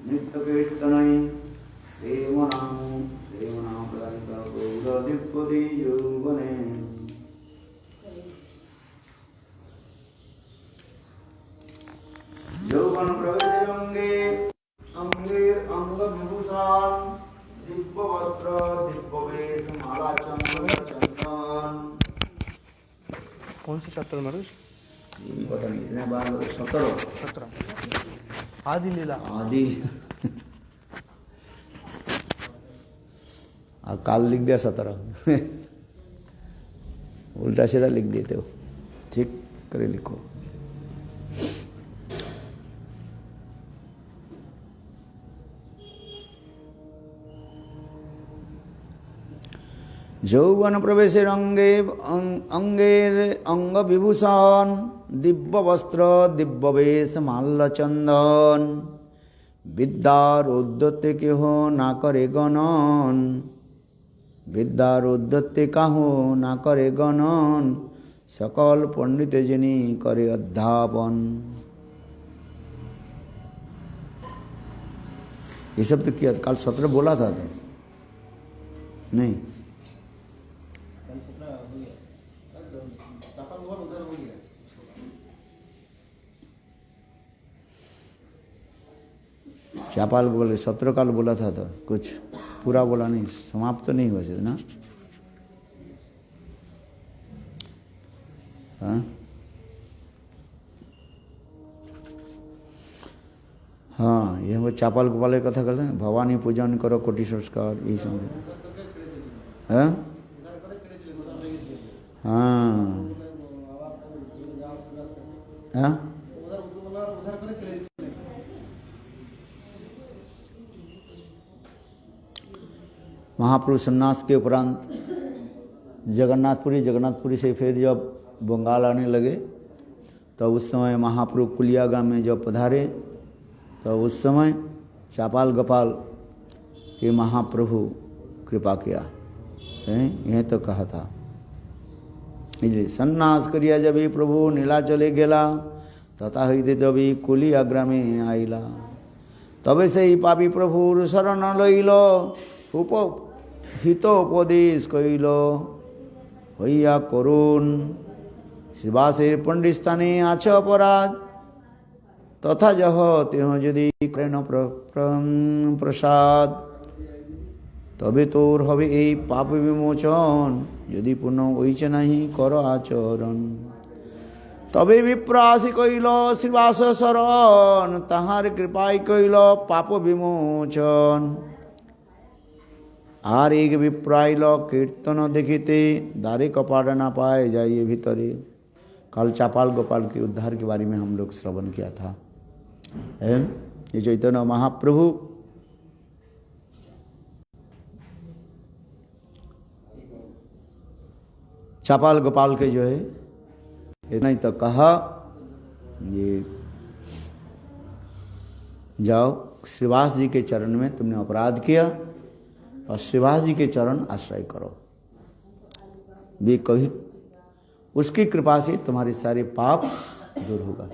नित्यकीर्तनै देवनाम प्रदायिका गौरधिपति यौवने यौवन प्रवेशे अंगे अंगेर अंग विभूषण दिव्य वस्त्र दिव्य वेश माला चंदन। कौन सा चैप्टर महाराज? ये पता नहीं इतने बार 17 आदि लीला आदि काल लिख दिया 17 उल्टा सीधा लिख देते हो, ठीक करे लिखो। যৌবন প্রবেশের অঙ্গে অঙ্গের অঙ্গ বিভূষণ দিব্য বস্ত্র দিব্য বেশ মাল্য চন্দন বিদ্যার উদ্যতে কেহ না করে গণন বিদ্যার উদ্যতে কাহ না করে গণন সকল পণ্ডিতে যিনি করে অধ্যাপন। ये सब तो किया कल 17 बोला था तो नहीं चापाल बोले 17 काल बोला था तो कुछ पूरा बोला नहीं, समाप्त तो नहीं हुआ था ना। हाँ हाँ ये हम चापाल गोपाल की कथा करते हैं, भवानी पूजन करो कोटि संस्कार यही समझे। हाँ हाँ हाँ महाप्रभु सन्यास के उपरांत जगन्नाथपुरी से फिर जब बंगाल आने लगे तो उस समय महाप्रभु कुलियागा में जब पधारे तो उस समय चापाल गोपाल के महाप्रभु कृपा किया यह तो कहा था। इसलिए सन्यास करिया जब ही प्रभु नीलाचले गेला तथा हृदय तभी कुलियाग्रा में आईला तबे से ही पापी प्रभु शरण लइल उप हितोपदेश कइल হইয়া করুণ শ্রীবাসের পণ্ডিত স্থানে আছে অপরাধ তথা যহ তেহ যদি করেন প্রসাদ তবে তোর হবে এই পাপ বিমোচন যদি পুনঃ ওইছে নাহি কর আচরণ। তবে বিপ্রাসি কইল শ্রীবাস শরণ তাহার কৃপায় কইল পাপ বিমোচন। আর एक विप्राइल कीर्तन देखिते दारे कपाट ना पाए जाइए भीतरे। कल चापाल गोपाल के उद्धार के बारे में हम लोग श्रवण किया था। ये चैतन्य महाप्रभु चापाल गोपाल के जो है इतना ही तो कहा ये जाओ श्रीवास जी के चरण में तुमने अपराध किया और श्रीवास जी के चरण आश्रय करो, वे कभी उसकी कृपा से तुम्हारे सारे पाप दूर होगा,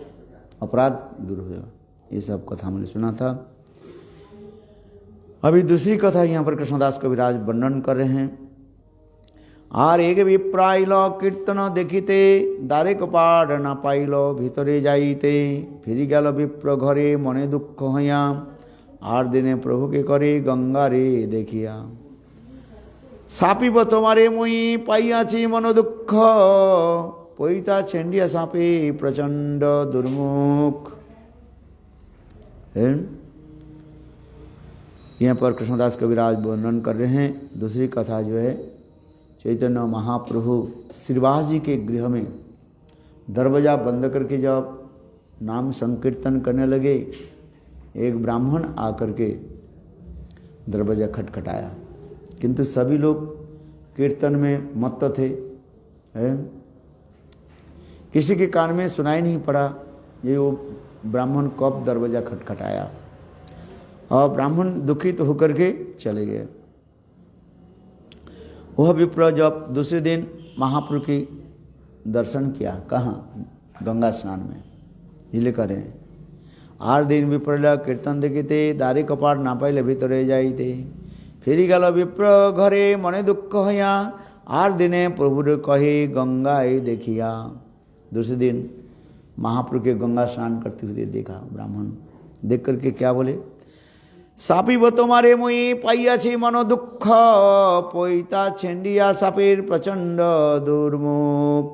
अपराध दूर होगा। ये सब कथा हमने सुना था। अभी दूसरी कथा यहाँ पर कृष्णदास कविराज वर्णन कर रहे हैं। आर एक विप्राइल कीर्तन देखिते दारे कपाट ना पाइल भीतरे जाइते फिर गल विप्र घरे मने दुख हइया आर दिने प्रभु के करे गंगा रे देखिया सापिब तुम्हारे मुई पाइयाছি मन दुख पईता छेंडिया सापे प्रचंड दुर्मुख। यहाँ पर कृष्णदास कविराज वर्णन कर रहे हैं। दूसरी कथा जो है चैतन्य महाप्रभु श्रीवास जी के गृह में दरवाजा बंद करके जब नाम संकीर्तन करने लगे एक ब्राह्मण आकर के दरवाजा खटखटाया, किंतु सभी लोग कीर्तन में मत्त थे। किसी के कान में सुनाई नहीं पड़ा ये वो ब्राह्मण कब दरवाजा खटखटाया और ब्राह्मण दुखित होकर के चले गए। वह विप्र जब दूसरे दिन महाप्रभु की दर्शन किया, कहाँ? गंगा स्नान में। इसलिए कह रहे हैं আর দিন বিপ্রল কীর্তন দেখিতে দ্বারে কপাট না পাইলে ভিতরে যাইতে ফিরি গেল বিপ্র ঘরে মনে দুঃখ হইয়া আর দিনে প্রভুর कहे गंगाए देखिया। दूसरे दिन महाप्रभु के गंगा स्नान करते हुए देखा ब्राह्मण। देख करके क्या बोले, सापिब तुम्हारे मुई पाइयाछि मन दुख पईता छेंडिया सापेर प्रचंड दुर्मुख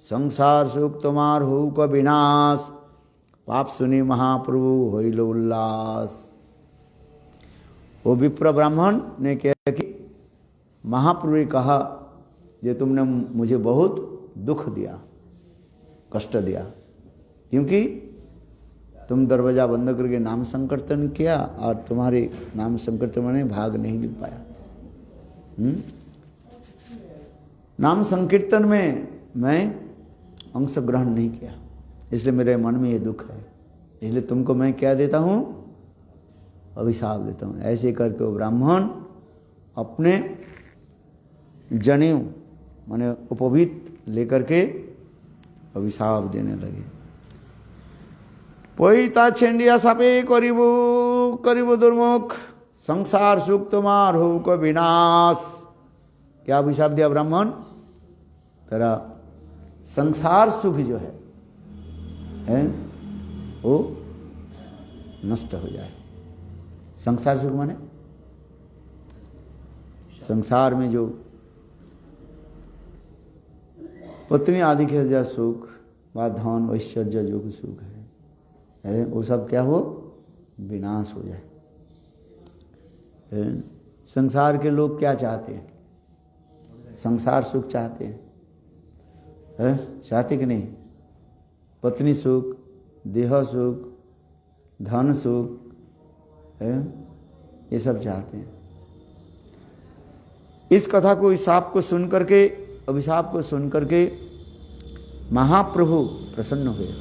संसार सुख तुम्हार हुक विनाश पाप सुनी महाप्रभु होइल उल्लास। वो विप्र ब्राह्मण ने कहा कि महाप्रभु ने कहा जो तुमने मुझे बहुत दुख दिया, कष्ट दिया, क्योंकि तुम दरवाजा बंद करके नाम संकीर्तन किया और तुम्हारे नाम संकीर्तन में भाग नहीं ले पाया। नाम संकीर्तन में मैं अंश ग्रहण नहीं किया, इसलिए मेरे मन में ये दुख है। इसलिए तुमको मैं क्या देता हूँ, अभिशाप देता हूँ। ऐसे करके वो ब्राह्मण अपने जनेऊ माने उपवीत लेकर के अभिशाप देने लगे। पईता छेंडिया सापे करिबो करिबो दुर्मुख संसार सुख तुम्हार हो को विनाश। क्या अभिशाप दिया ब्राह्मण, तेरा संसार सुख जो है वो नष्ट हो जाए। संसार सुख माने संसार में जो पत्नी आदि के जो सुख व धन ऐश्वर्य जो सुख है वो सब क्या हो, विनाश हो जाए। संसार के लोग क्या चाहते हैं, संसार सुख चाहते हैं, चाहते कि नहीं? पत्नी सुख, देह सुख, धन सुख, ये सब चाहते हैं। इस कथा को, इस शाप को सुन करके, अभिशाप को सुन करके महाप्रभु प्रसन्न हुए।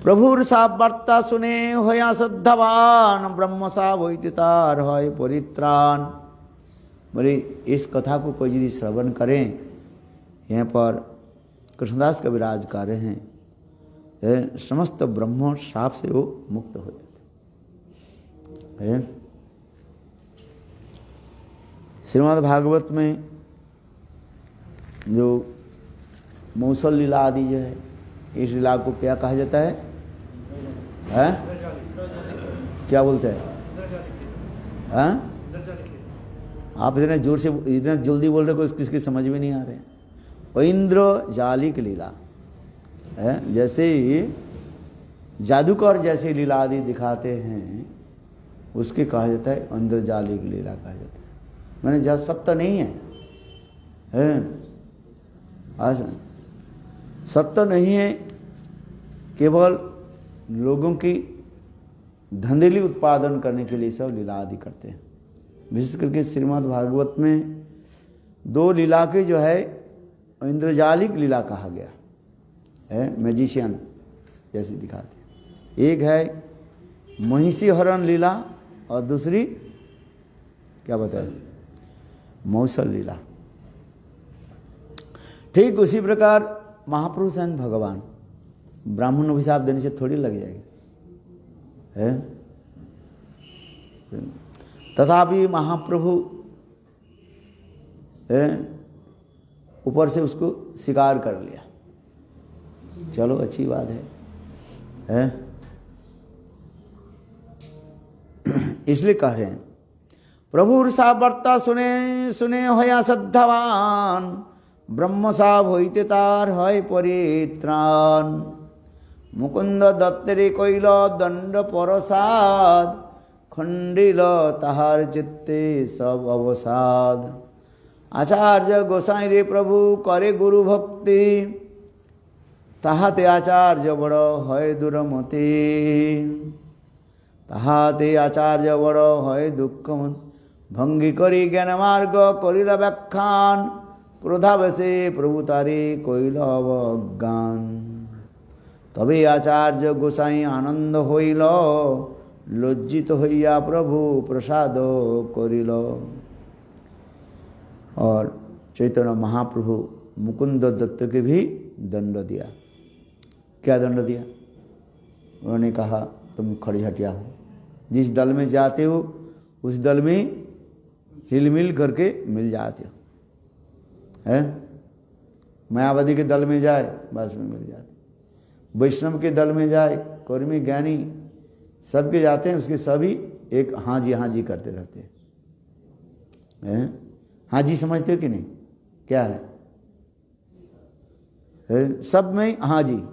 प्रभुर साप वार्ता सुने होया श्रद्धावान ब्रह्म साप होइते तार होय परित्राण। बोले इस कथा को कोई यदि श्रवण करें, यहाँ पर कृष्णदास कविराज कार्य हैं, समस्त ब्रह्म साप से वो मुक्त हो जाते हैं। श्रीमद् भागवत में जो मौसल लीला आदि जो है, इस लीला को क्या कहा जाता है? क्या बोलते हैं? आप इतने जोर से, इतना जल्दी बोल रहे हो, किसकी समझ में नहीं आ रहे। इंद्र जालिक लीला है, जैसे ही जादूकर जैसे लीला आदि दिखाते हैं उसके कहा जाता है इंद्रजालिक लीला कहा जाता है। मैंने जहाँ सत्य नहीं है, आज सत्य नहीं है, केवल लोगों की धंधेली उत्पादन करने के लिए सब लीला आदि करते हैं। विशेष करके श्रीमद् भागवत में दो लीला के जो है इंद्रजालिक लीला कहा गया है, मैजिशियन जैसे दिखाते हैं। एक है महिषी हरण लीला और दूसरी क्या बताया, मौसल लीला। ठीक उसी प्रकार महाप्रभु स्वयं भगवान ब्राह्मण अभिशाप देने से थोड़ी लग जाएगी, है? तथापि महाप्रभु ऊपर से उसको स्वीकार कर लिया, चलो अच्छी बात है? इसलिए कह रहे हैं प्रभुर सा वार्ता सुने सुने होया श्रद्धावान ब्रह्म साप होइते तार है परित्राण। मुकुंद दत्तरे कइल दंड परसाद खंडिल ताहार चित्ते सब अवसाद। आचार्य गोसाई रे प्रभु करे गुरु भक्ति ताहाते आचार्य बड़ है दुर्मति। ताहाते आचार्य बड़ है दुख भंगी करी ज्ञान मार्ग करिल व्याख्यान। क्रोधावशे प्रभु तारे कइल अवज्ञान। तबे आचार्य गोसाई आनंद हईल लज्जित हइया प्रभु प्रसाद करिल। और चैतन्य महाप्रभु मुकुंद दत्त के भी दंड दिया। क्या दंड दिया? उन्होंने कहा तुम खड़िहटिया हो, जिस दल में जाते हो उस दल में हिल मिल करके मिल जाते हो। है मायावादी के दल में जाए बस में मिल जाते, वैष्णव के दल में जाए, कर्मी ज्ञानी सबके जाते हैं, उसके सभी एक हाँ जी करते रहते हैं। हाँ जी समझते हो कि नहीं? क्या है? सब में हाँ जी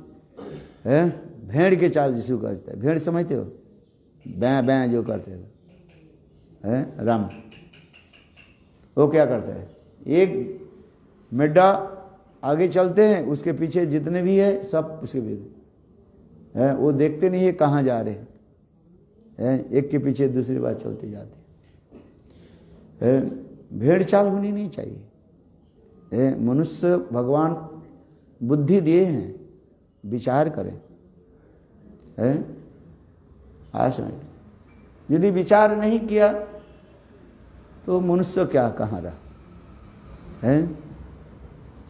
है। भेड़ के चाल जिसको कहते हैं, भेड़ समझते हो? बैं बैं जो करते हैं राम, वो क्या करता है? एक मेढा आगे चलते हैं, उसके पीछे जितने भी है सब उसके पीछे है, वो देखते नहीं है कहाँ जा रहे हैं, एक के पीछे दूसरी बार चलते जाते हैं। भेड़ चाल होनी नहीं चाहिए। मनुष्य भगवान बुद्धि दिए हैं, विचार करें। आशा यदि विचार नहीं किया तो मनुष्य क्या कहाँ रहा है?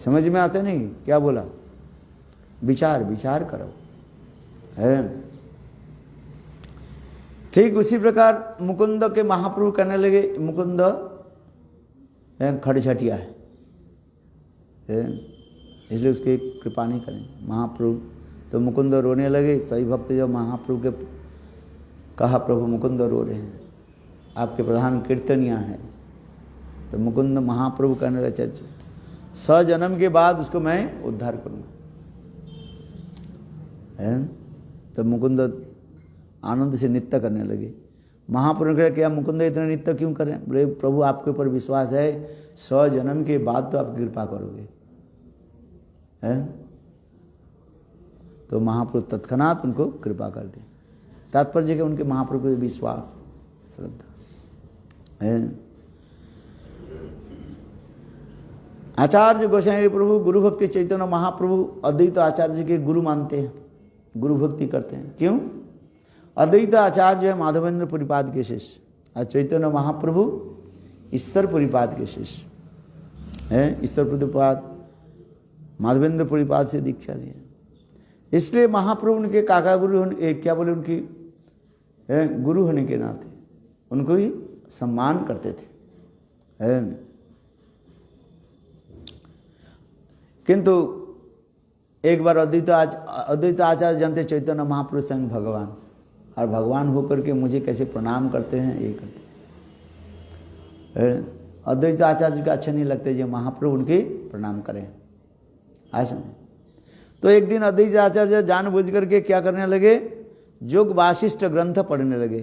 समझ में आते नहीं? क्या बोला? विचार करो। है ठीक उसी प्रकार मुकुंद के महाप्रभु कहने लगे, मुकुंद खड़छटिया है, इसलिए उसकी कृपा नहीं करें महाप्रभु। तो मुकुंद रोने लगे। सही भक्त जब महाप्रभु के कहा प्रभु मुकुंद रो रहे हैं, आपके प्रधान कीर्तनिया हैं, तो मुकुंद महाप्रभु कहने लगे 100 जन्म के बाद उसको मैं उद्धार करूँगा। तो मुकुंद आनंद से नृत्य करने लगे। महाप्रभु ने कहा क्या मुकुंद इतना नृत्य क्यों करें? बोले प्रभु आपके ऊपर विश्वास है, 100 जन्म के बाद तो आप कृपा करोगे। तो महाप्रभु तत्क्षणात उनको कृपा कर दे। तात्पर्य कि उनके महाप्रभु के विश्वास श्रद्धा है। आचार्य गोसाई प्रभु गुरु भक्ति चैतन्य महाप्रभु अद्वैत आचार्य के गुरु मानते हैं, गुरु भक्ति करते हैं। क्यों? अद्वैत आचार्य है माधवेंद्र पुरीपाद के शिष्य, और चैतन्य महाप्रभु ईश्वर पुरीपाद के शिष्य हैं। ईश्वर पुरीपाद माधवेंद्र पुरीपाद से दीक्षा लिए, इसलिए महाप्रभु उनके काका गुरु क्या बोले, उनकी गुरु होने के नाते उनको ही सम्मान करते थे। किंतु एक बार अद्वैत आचार्य जानते चैतन्य महाप्रभु स्वयं भगवान, और भगवान होकर के मुझे कैसे प्रणाम करते हैं ये करते हैं। अद्वैत आचार्य का अच्छा नहीं लगता जो महाप्रभु उनके प्रणाम करें। ऐसा तो एक दिन अद्वैत आचार्य जानबूझ करके क्या करने लगे, योग वासिष्ठ ग्रंथ पढ़ने लगे,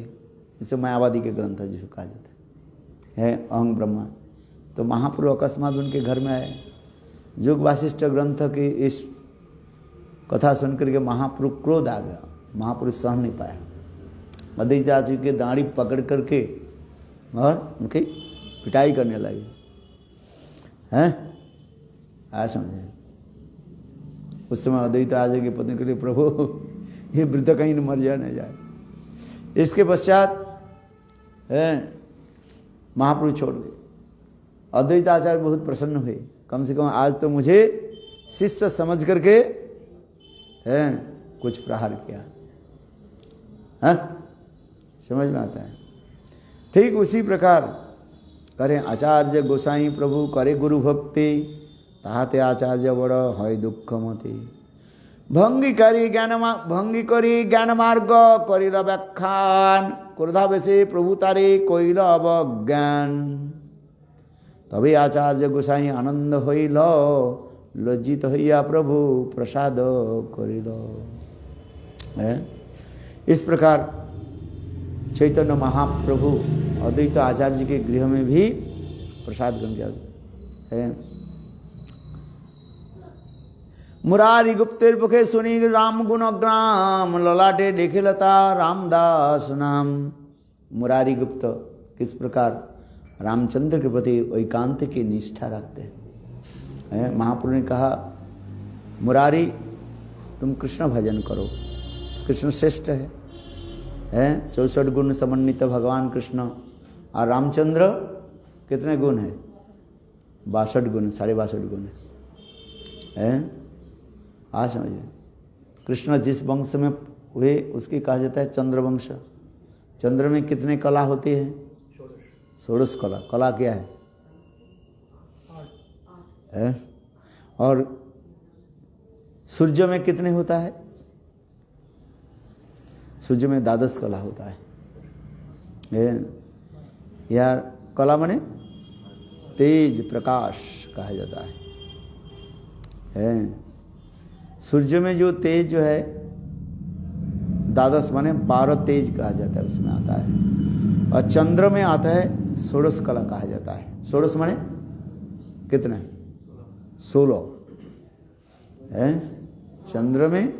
जिसे मायावादी के ग्रंथ जिसको कहा जाता है अहं ब्रह्मा। तो महाप्रभु अकस्मात उनके घर में आए। योग वासिष्ठ ग्रंथ की इस कथा सुनकर के महाप्रभु क्रोध आ गया, महाप्रभु सहन नहीं पाया। अद्वैत आचार्य की दाढ़ी पकड़ करके और उनकी पिटाई करने लगे। हैं आ समझे? उस समय अद्वैत आचार्य की पत्नी के लिए प्रभु ये वृद्ध कहीं न मर जाए न जाए। इसके पश्चात महाप्रभु छोड़ गए। अद्वैत आचार्य बहुत प्रसन्न हुए, कम से कम आज तो मुझे शिष्य समझ करके कुछ प्रहार किया। समझ में आता है? ठीक उसी प्रकार करें आचार्य गोसाई प्रभु करे गुरु भक्ति, ताहाते आचार्य बड़ है दुख मति। भंगी करी ज्ञान मार्ग करिल व्याख्यान, क्रोधावेशे प्रभु तारे कइल अवज्ञान। तभी आचार्य गोसाई आनंद हईल, लज्जित हइया प्रभु प्रसाद करिल। इस प्रकार चैतन्य महाप्रभु अद्वैत आचार्य के गृह में भी प्रसाद ग्रहण किया है। मुरारी गुप्तेर मुखे सुनी राम गुण ग्राम, ललाटे देखे लता रामदास नाम। मुरारी गुप्त किस प्रकार रामचंद्र के प्रति एकांत की निष्ठा रखते हैं। महाप्रभु ने कहा मुरारी तुम कृष्ण भजन करो, कृष्ण श्रेष्ठ है। 64 गुण समन्वित भगवान कृष्ण, और रामचंद्र कितने गुण है? 62 गुण, 62.5 गुण है। आज समझिए कृष्ण जिस वंश में हुए उसकी कहा जाता है चंद्रवंश। चंद्र में कितने कला होती है? 16 कला। कला क्या है? और सूर्य में कितने होता है? सूर्य में 12 कला होता है। यार कला माने तेज प्रकाश कहा जाता है। सूर्य में जो तेज जो है 12 माने 12 तेज कहा जाता है, उसमें आता है। और चंद्र में आता है 16 कला कहा जाता है। 16 माने कितने? 16 है। चंद्र में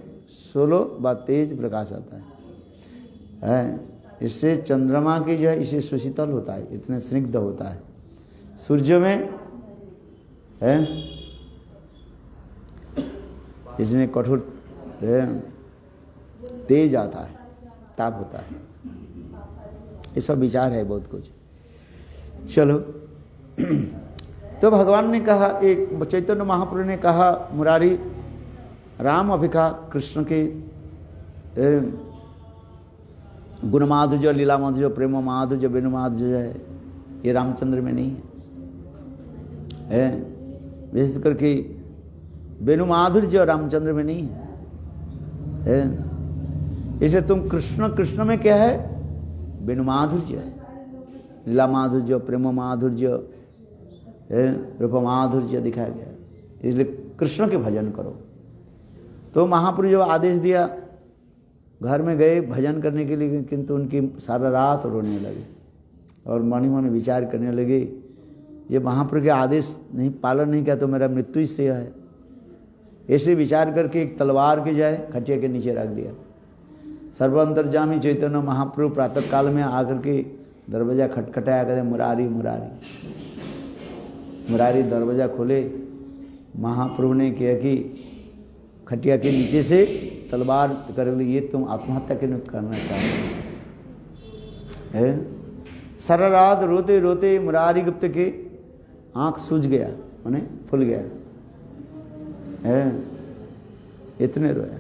16 बार तेज प्रकाश आता है। इससे चंद्रमा की जो है इसे सुशीतल होता है, इतने स्निग्ध होता है। सूर्य में है इसमें कठोर तेज आता है, ताप होता है। ये सब विचार है बहुत कुछ। चलो तो भगवान ने कहा, एक चैतन्य महाप्रभु ने कहा, मुरारी राम अभिका कृष्ण के गुण माधुर्य, लीला माधुर्य, प्रेम माधुर्य, वेणु माधुर्य है, ये रामचंद्र में नहीं है। विशेष करके वेणु माधुर्य रामचंद्र में नहीं है। इसलिए तुम कृष्ण, कृष्ण में क्या है? वेणु माधुर्य, लीला माधुर्य, प्रेम माधुर्य, रूप माधुर्य दिखाया गया। इसलिए कृष्ण के भजन करो। तो महाप्रभु जो आदेश दिया, घर में गए भजन करने के लिए, किंतु उनकी सारा रात रोने लगे और मन मन विचार करने लगे, ये महाप्रभु के आदेश नहीं पालन नहीं किया तो मेरा मृत्यु ही श्रेय है। ऐसे विचार करके एक तलवार के जाए खटिया के नीचे रख दिया। सर्वांतर्यामी चैतन्य महाप्रभु प्रातः काल में आकर के दरवाजा खटखटाया, कहते मुरारी मुरारी। मुरारी दरवाजा खोले, महाप्रभु ने किया कि खटिया के नीचे से तलवार कर ली, ये तुम आत्महत्या क्यों करना चाहते हैं? सारा रात रोते रोते मुरारी गुप्त के आँख सूज गया, माने फूल गया है, इतने रोया।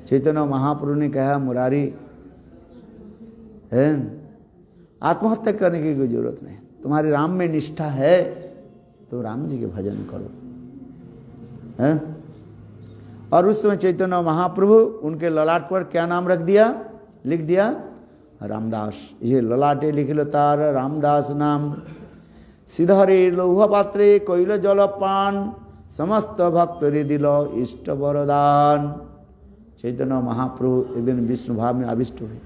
चैतन्य महाप्रभु ने कहा, मुरारी है आत्महत्या करने की कोई जरूरत नहीं, तुम्हारे राम में निष्ठा है तो राम जी के भजन करो। है? और उस समय चैतन्य महाप्रभु उनके ललाट पर क्या नाम रख दिया, लिख दिया? रामदास। ये ललाटे लिख लो तार रामदास नाम। सिधरे लौह पात्रे कोइल जलपान, समस्त भक्त दिल इष्ट वरदान। चैतन्य महाप्रभु एक दिन विष्णु भाव में आविष्ट हुए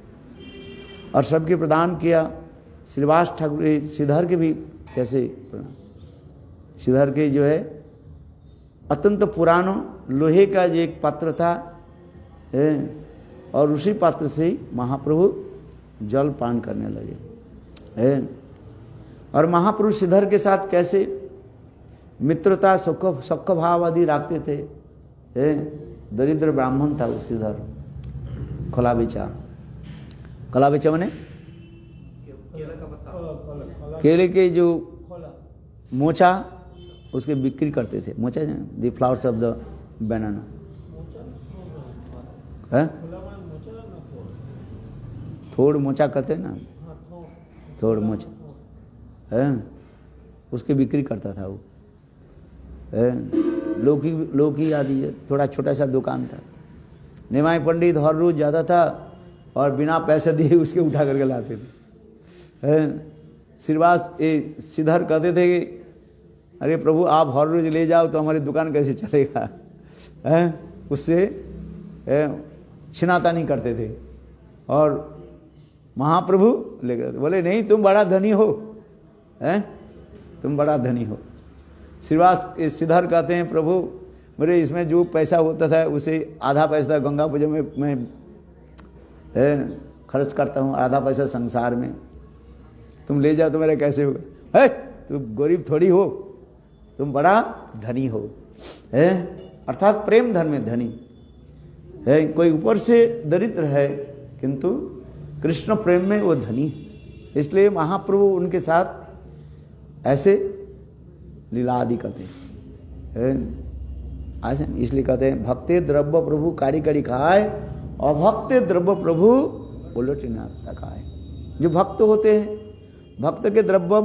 और सबके प्रदान किया। श्रीवास ठाकुर श्रीधर के भी कैसे प्रणाम। श्रीधर के जो है अत्यंत पुरानो लोहे का जो एक पात्र था और उसी पात्र से ही महाप्रभु जल पान करने लगे। और महाप्रभु श्रीधर के साथ कैसे मित्रता सख्य भाव आदि रखते थे। दरिद्र ब्राह्मण था वो श्रीधर। खोला बेचा, कला बेचा मैंने केले के जो मोचा उसके बिक्री करते थे। Mocha the flowers of the banana है, थोड़ मोचा कहते ना, थोड़ मोचा है, उसकी बिक्री करता था वो। लौकी आदि थोड़ा छोटा सा दुकान था। निमाई पंडित हर रोज जाता था और बिना पैसे दिए उसके उठा करके लाते थे। श्रीवास श्रीधर कहते थे कि अरे प्रभु आप हर रोज ले जाओ तो हमारी दुकान कैसे चलेगा। उससे छिनाता नहीं करते थे। और महाप्रभु लेकर बोले नहीं तुम बड़ा धनी हो, तुम बड़ा धनी हो। श्रीवास श्रीधर कहते हैं प्रभु मेरे इसमें जो पैसा होता था उसे आधा पैसा गंगा पूजा में मैं खर्च करता हूँ, आधा पैसा संसार में। तुम ले जाओ तो मेरा कैसे होगा? है तुम गरीब थोड़ी हो, तुम बड़ा धनी हो। अर्थात प्रेम धन में धनी है। कोई ऊपर से दरिद्र है किंतु कृष्ण प्रेम में वो धनी है। इसलिए महाप्रभु उनके साथ ऐसे लीला आदि करते हैं। आज इसलिए कहते हैं भक्ति द्रव्य प्रभु काड़ी काड़ी खाए, अभक्ति द्रव्य प्रभु उलटी नाता खाए। जो भक्त होते हैं भक्त के द्रव्य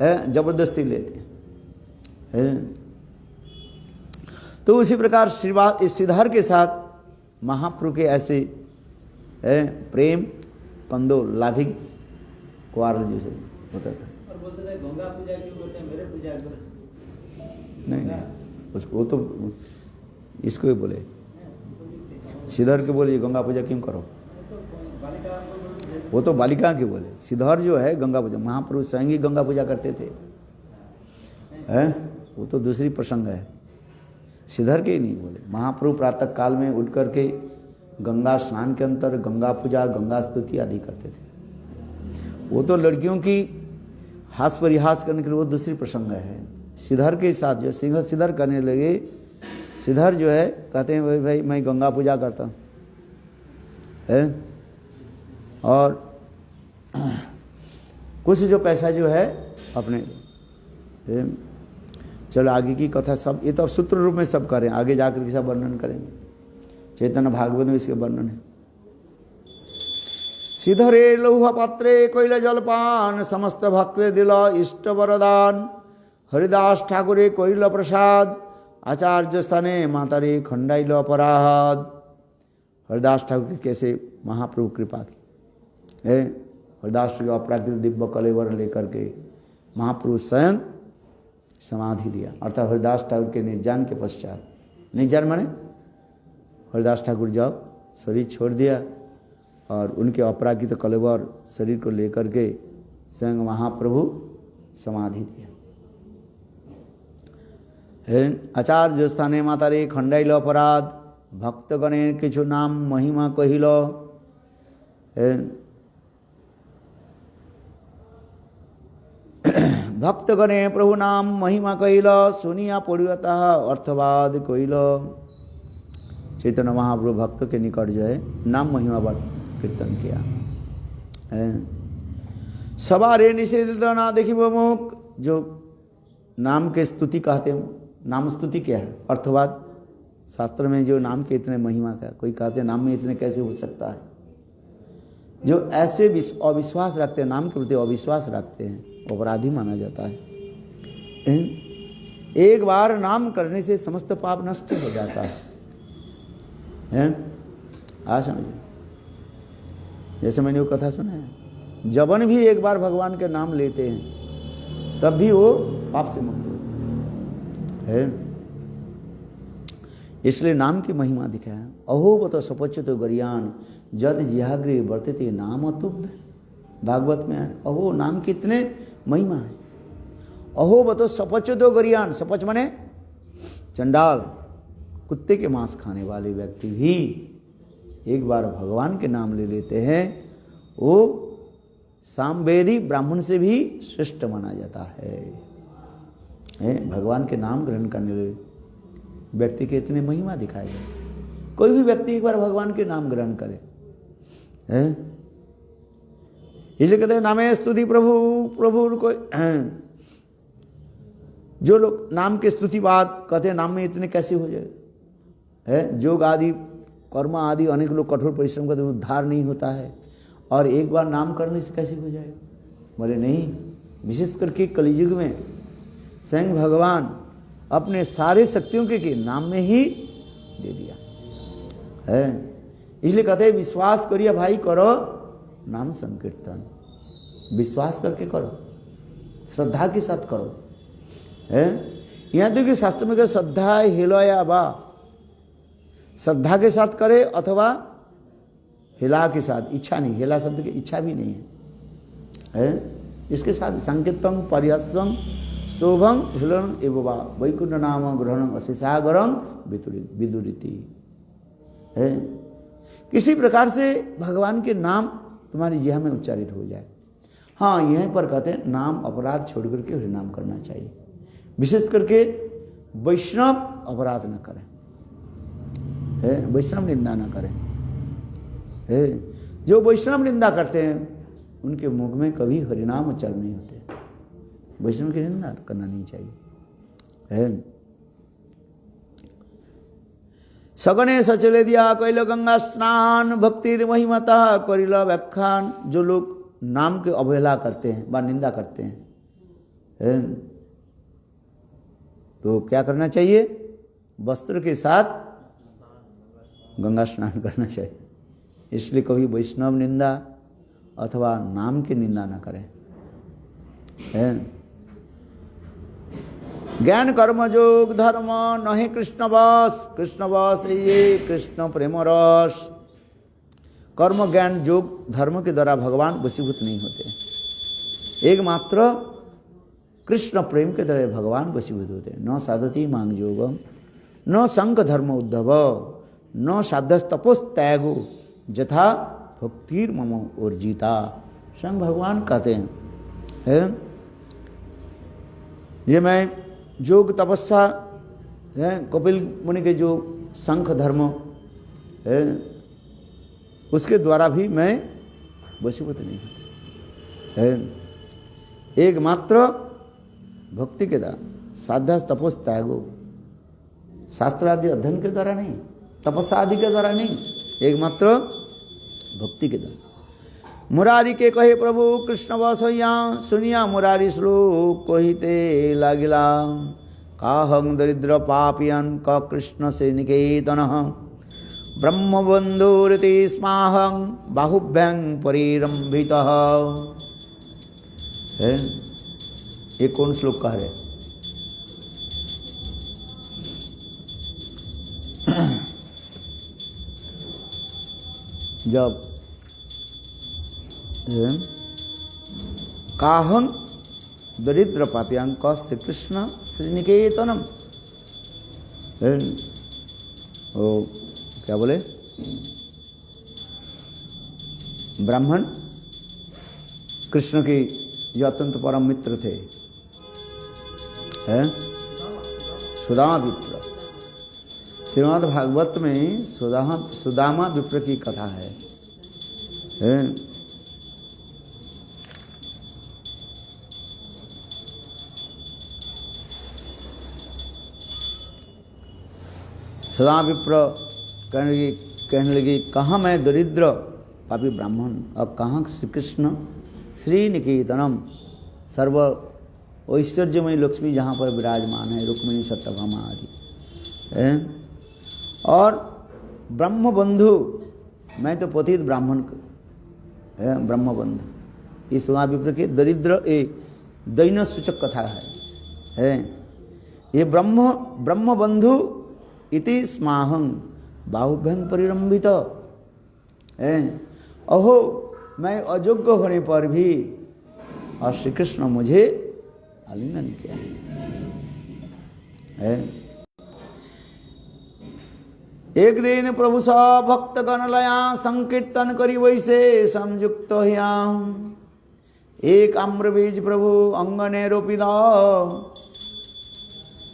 है जबरदस्ती लेते हैं। तो उसी प्रकार श्रीवास इस श्रीधर के साथ महाप्रभु के ऐसे है प्रेम कंदो लाभिक कुआर जैसे होता था। और बोलते थे गंगा पूजा क्यों करते हैं, मेरे पूजा करो। नहीं उसको वो तो इसको ही बोले श्रीधर के बोले गंगा पूजा क्यों करो, वो तो बालिका के बोले। श्रीधर जो है गंगा पूजा, महाप्रभु स्वयं ही गंगा पूजा करते थे, हैं वो तो दूसरी प्रसंग है। श्रीधर के ही नहीं बोले। महाप्रभु प्रातः काल में उठ करके गंगा स्नान के अंतर गंगा पूजा गंगा स्तुति आदि करते थे। वो तो लड़कियों की हास परिहास करने के लिए वो दूसरी प्रसंग है। श्रीधर के साथ जो श्रीधर करने लगे, श्रीधर जो है कहते हैं भाई मैं गंगा पूजा करता हूँ है, और कुछ जो पैसा जो है अपने चलो आगे की कथा सब ये तो अब सूत्र रूप में सब करें, आगे जाकर के सब वर्णन करेंगे। चैतन्य भागवत में इसके वर्णन है। श्रीधरे लौह पात्रे कोइल जलपान समस्त भक्त दिल इष्ट वरदान हरिदास ठाकुरे कोइल प्रसाद आचार्य स्थाने मातारे खंडाइल अपराध। हरिदास ठाकुर की कैसे महाप्रभु कृपा की है। हरिदास के अपराकृत दिव्य कलेवर लेकर के महाप्रभु स्वयं समाधि दिया, अर्थात हरिदास ठाकुर के निर्जान के पश्चात, निर्जान माने हरिदास ठाकुर जब शरीर छोड़ दिया और उनके अपराकृत कलेवर शरीर को लेकर के स्वयं महाप्रभु समाधि दिया। आचार्य स्थाने मातारे खंडाइल अपराध भक्तगणे किछु नाम महिमा कहिल। भक्तगणे प्रभु नाम महिमा कहिल सुनिया पड़ियता अर्थवाद कहिल। चैतन्य महाप्रभु भक्तों के निकट जो है नाम महिमा पर कीर्तन किया है। सवारे निषेधित ना देखी मुख, जो नाम के स्तुति कहते हैं, नाम स्तुति क्या है अर्थवाद। शास्त्र में जो नाम के इतने महिमा का, कोई कहते हैं नाम में इतने कैसे हो सकता है। जो ऐसे अविश्वास रखते हैं, नाम के प्रति अविश्वास रखते हैं, अपराधी माना जाता है। एक बार नाम करने से समस्त पाप नष्ट हो जाता है। आज समझिए, जैसे मैंने वो कथा सुना है, जबन भी एक बार भगवान के नाम लेते हैं तब भी वो पाप से मुक्त हो है। इसलिए नाम की महिमा दिखाया। अहो बतो सपच्युत गरियान जद जिहाग्रे वर्तते नाम तुभ्य। भागवत में है अहो नाम कितने महिमा है। अहो बतो सपच्युत गरियान, सपच मने चंडाल कुत्ते के मांस खाने वाले व्यक्ति भी एक बार भगवान के नाम ले लेते हैं, वो सामवेदी ब्राह्मण से भी श्रेष्ठ माना जाता है। भगवान के नाम ग्रहण करने वाले व्यक्ति के इतने महिमा दिखाए गए। कोई भी व्यक्ति एक बार भगवान के नाम ग्रहण करे, इसलिए कहते हैं नामे स्तुति प्रभु प्रभु को। जो लोग नाम के स्तुति बात कहते हैं नाम में इतने कैसे हो जाए है। योग आदि कर्म आदि अनेक लोग कठोर परिश्रम करते उद्धार नहीं होता है, और एक बार नाम करने से कैसे हो जाए। बोले नहीं, विशेष करके कलियुग में स्वयं भगवान अपने सारे शक्तियों के नाम में ही दे दिया है। इसलिए कहते हैं विश्वास करिए भाई, करो नाम संकीर्तन, विश्वास करके करो, श्रद्धा के साथ करो है। यहाँ तक कि शास्त्र में श्रद्धा हिलो या बा, श्रद्धा के साथ करे अथवा हिला के साथ, इच्छा नहीं, हिला शब्द की इच्छा भी नहीं है। इसके साथ संकीर्तन पर्यसम शोभम हिलन एवं वैकुंठ नाम ग्रहण अशिषागरम विदुरिति है। किसी प्रकार से भगवान के नाम तुम्हारी जिह्वा में उच्चारित हो जाए। हाँ, यहीं पर कहते हैं नाम अपराध छोड़ करके हरिनाम करना चाहिए। विशेष करके वैष्णव अपराध न करें है, वैष्णव निंदा न करें है। जो वैष्णव निंदा करते हैं उनके मुख में कभी हरिनाम उच्चारण नहीं होते। वैष्णव की निंदा करना नहीं चाहिए है। सगने सचले दिया कैल गंगा स्नान भक्तिर महिमता करिल व्याख्यान। जो लोग नाम के अवहेला करते हैं व निंदा करते हैं, तो क्या करना चाहिए? वस्त्र के साथ गंगा स्नान करना चाहिए। इसलिए कभी वैष्णव निंदा अथवा नाम की निंदा न करें। ज्ञान कर्म योग धर्म नहीं कृष्ण बस, कृष्ण बस ये कृष्ण प्रेम रस। कर्म ज्ञान योग धर्म के द्वारा भगवान वशीभूत नहीं होते, एकमात्र कृष्ण प्रेम के द्वारा भगवान वशीभूत होते हैं। न साधती मांग योगम न संग धर्म उद्धव न साधस्तपोस्तैगो यथा भक्तिर मम अर्जिता। स्वयं भगवान कहते हैं, ये मैं योग तपस्या है कपिल मुनि के जो संख धर्म है उसके द्वारा भी मैं वशीभूत नहीं होता है। एकमात्र भक्ति के द्वारा, साधा तपस त्यागो, शास्त्र आदि अध्ययन के द्वारा नहीं, तपस्या आदि के द्वारा नहीं, एकमात्र भक्ति के द्वारा। मुरारी के कहे प्रभु कृष्ण बसैया, सुनिया मुरारी श्लोक कहिते लागिला। काहं दरिद्र पापियन क कृष्ण से निकेतन, ब्रह्मबंधुरिति स्माहं बाहुभ्यं परिरंभितः। है ये कौन श्लोक कह रहे? जब काहं दरिद्र पापियांक श्री कृष्ण श्रीनिकेतनम, वो क्या बोले? ब्राह्मण कृष्ण के जो अत्यंत परम मित्र थे, सुदामा विप्र। श्रीमद् भागवत में सुदामा विप्र की कथा है। सुदामा विप्र कहने लगी कहाँ मैं दरिद्र पापी ब्राह्मण और कहाँ श्री कृष्ण श्री निकेतनम, सर्व ऐश्वर्यमयी लक्ष्मी जहाँ पर विराजमान है, रुक्मिणी सत्यभामा आदि। और ब्रह्म बंधु, मैं तो पतित ब्राह्मण ब्रह्म बंधु। इस सुदामा विप्र के दरिद्र दैन सूचक कथा है। ये ब्रह्म बंधु इति स्माहं बाहुभ्यं परिरंभित। अहो मैं अयोग्य होने पर भी और श्री कृष्ण मुझे आलिंगन किया है। एक दिन प्रभु स भक्त गणलया संकीर्तन करी वैसे संयुक्त हियां। एक आम्रबीज प्रभु अंगने रोपिला,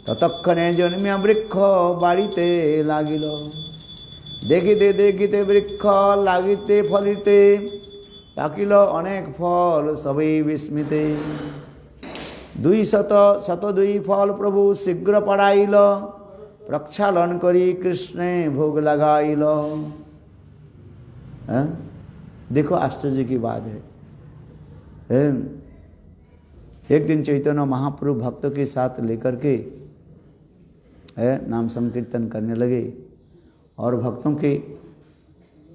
ततक्षणे जन्मिया वृक्ष बाड़ीते लागिल। देखिते वृक्ष लागिते फलिते, पाकिल अनेक फल सबई विस्मिते। 202 फल प्रभु शीघ्र पड़ाइल, प्रक्षालन करी कृष्णे भोग लगाइल। देखो आश्चर्य की बात है। एक दिन चैतन्य महाप्रभु भक्तों के साथ लेकर के नाम संकीर्तन करने लगे और भक्तों के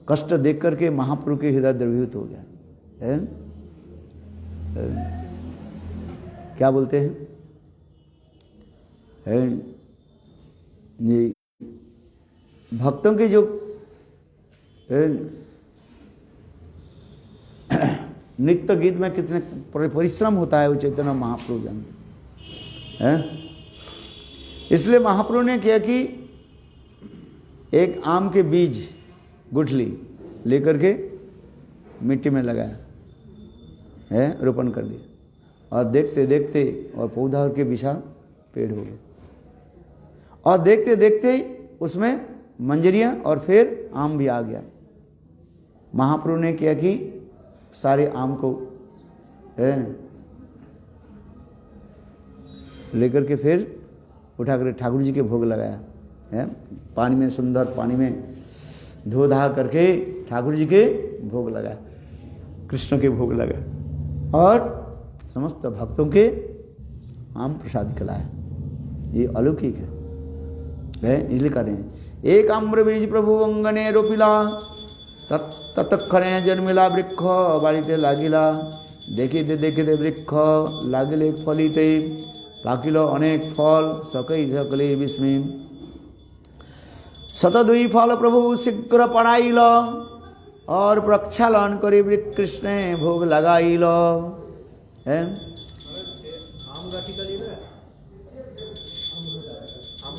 कष्ट देख करके महाप्रभु के हृदय द्रवीभूत हो गया। क्या बोलते हैं? ये भक्तों के जो नित्य गीत में कितने परिश्रम होता है वो चैतन्य महाप्रभु जानते हैं। इसलिए महाप्रभु ने किया कि एक आम के बीज गुठली लेकर के मिट्टी में लगाया है, रोपण कर दिया और देखते देखते और पौधा के विशाल पेड़ हो गए और देखते देखते उसमें मंजरियां और फिर आम भी आ गया। महाप्रभु ने किया कि सारे आम को लेकर के फिर उठा कर ठाकुर जी के भोग लगाया है, पानी में, सुंदर पानी में धो धा करके ठाकुर जी के भोग लगा, कृष्ण के भोग लगा और समस्त भक्तों के आम प्रसाद खिलाया। ये अलौकिक है, इसलिए कर रहे हैं। एक आम्र बीज प्रभु अंगने रोपिला तत्क्षणे जन्मिला वृक्ष बाड़ीते लागिला देखिते देखिते वृक्ष लागिले फलिते पाकिल अनेक फल सकई सकले विस्मिन शतदुई फल प्रभु शीघ्र पड़ाइल और प्रक्षालन करे वृक्ष कृष्ण भोग लगाइल है।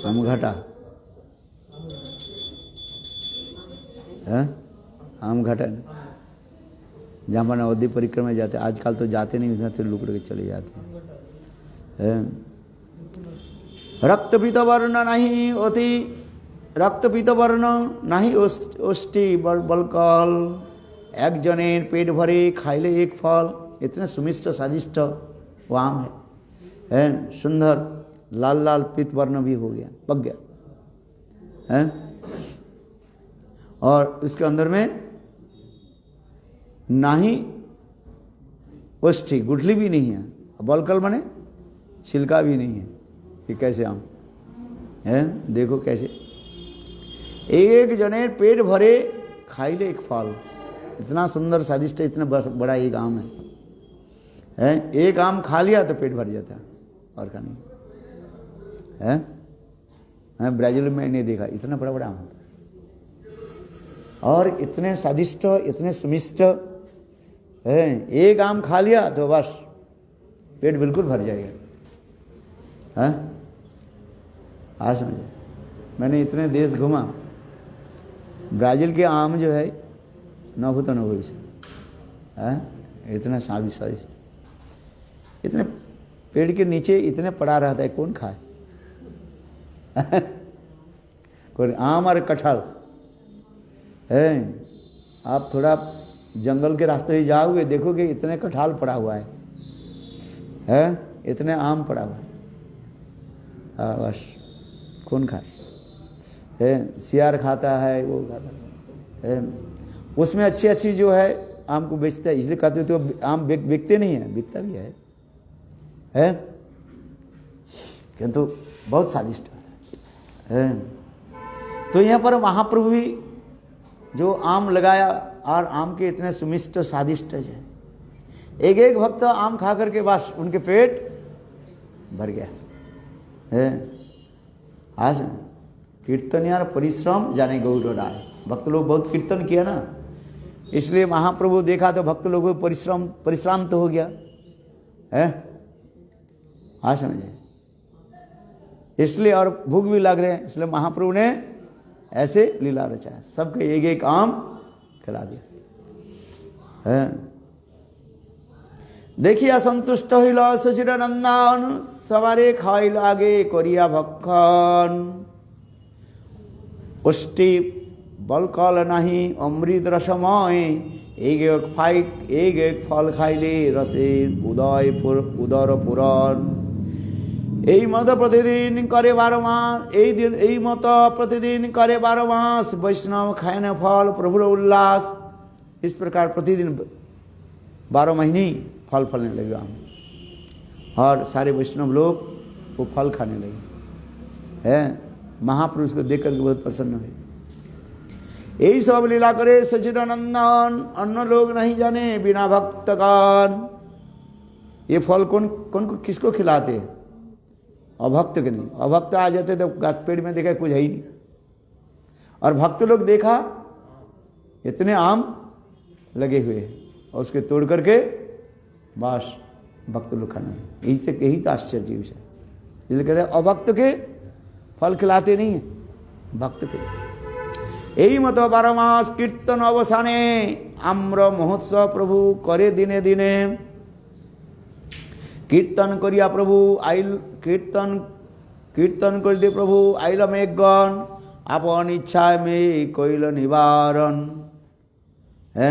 आम घाटा है, आम घाटा जहाँ पर नवद्वीप परिक्रमा जाते, आजकल तो जाते नहीं, उधर से लुक के चले जाते हैं। रक्त पीत वर्ण नहीं होती, रक्त पीत वर्ण नहीं ओष्ठी बलकल एक जनेर पेट भरे खाइले एक फल। इतने सुमिष्ट स्वादिष्ट वो आम है, सुंदर लाल लाल पीत वर्ण भी हो गया, पक गया है। और इसके अंदर में ना ही ओष्ठी गुठली भी नहीं है, बलकल बने छिलका भी नहीं है। ये कैसे आम है, देखो कैसे एक जने पेट भरे खाइले एक फल। इतना सुंदर स्वादिष्ट, इतना बड़ा एक आम है। एक आम खा लिया तो पेट भर जाता और का नहीं है। मैं ब्राजील में नहीं देखा इतना बड़ा बड़ा आम होता और इतने स्वादिष्ट, इतने सुमिष्ट है। एक आम खा लिया तो बस पेट बिल्कुल भर जाएगा। है आज समझे, मैंने इतने देश घूमा, ब्राजील के आम जो है नभूत नभू है, इतना स्वादिष्ट, इतने पेड़ के नीचे इतने पड़ा रहता है, कौन खाए? कोई आम और कटहल है। आप थोड़ा जंगल के रास्ते ही जाओगे, देखोगे इतने कटहल पड़ा हुआ है, इतने आम पड़ा हुआ है। बस कौन खाए? सियार खाता है, वो खाता है। उसमें अच्छी अच्छी जो है आम को बेचता है, इसलिए कहते तो आम बिकते नहीं है, बिकता भी है किंतु बहुत स्वादिष्ट है। तो यहाँ पर महाप्रभु भी जो आम लगाया और आम के इतने सुमिष्ट स्वादिष्ट है, एक एक भक्त आम खा करके बस उनके पेट भर गया है। आज कीर्तन यार परिश्रम जाने गौर राय, भक्त लोग बहुत कीर्तन किया ना, इसलिए महाप्रभु देखा तो भक्त लोगों को परिश्रांत हो गया है। हाँ समझे, इसलिए और भूख भी लग रहे हैं, इसलिए महाप्रभु ने ऐसे लीला रचाया, सबके एक एक आम खिला दिया है। देखिए असंतुष्ट हईल सचिदानंदन सवारे खाई लागे करिया भक्षण उष्टि बलकल नहीं अमृत रसमय एक एक फल खाइले रसे उदर पुराण। এই মত প্রতিদিন করে 12 মাস, এই মত প্রতিদিন করে 12 মাস वैष्णव खाए फल प्रभुर उल्लास। इस प्रकार प्रतिदिन 12 महीने फल फलने लगे आम और सारे वैष्णव लोग वो फल खाने लगे है। महापुरुष को देख करके बहुत प्रसन्न हुए। यही सब लीला करे सच्चिदानंदन, अन्य लोग नहीं जाने बिना भक्तगण। ये फल कौन कौन को किसको खिलाते हैं? अभक्त के नहीं, अभक्त आ जाते तो पेड़ में देखा कुछ है ही नहीं, और भक्त लोग देखा इतने आम लगे हुए हैं और उसके तोड़ करके बस भक्त लोग खाना। यही तो आश्चर्य विषय, इसलिए कहते हैं अभक्त के फल खिलाते नहीं है, भक्त के। यही मत 12 मास कीर्तन अवसाने आम्र महोत्सव प्रभु करे दिने दिने। कीर्तन करिया प्रभु आइल कीर्तन कर दे प्रभु आइल मेघगण अपन इच्छा में कोइल निवारण है।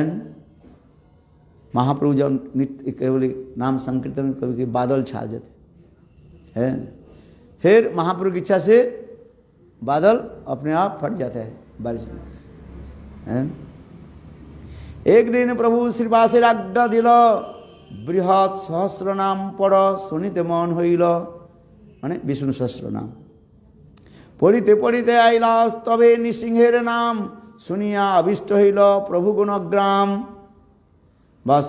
महाप्रभु जब नित्य केवल नाम संकीर्तन कभी बादल छा जाते हैं, फिर महाप्रभु की इच्छा से बादल अपने आप फट जाता है बारिश में हैं? एक दिन प्रभु श्रीवासेर आज्ञा दिल बृहत् सहस्र नाम पढ़ शुनिते मन हईल माने विष्णु सहस्र नाम पढ़िते पढ़िते आइला तबे नृसिंहेर नाम सुनिया अभिष्ट हईल प्रभु गुणग्राम। बस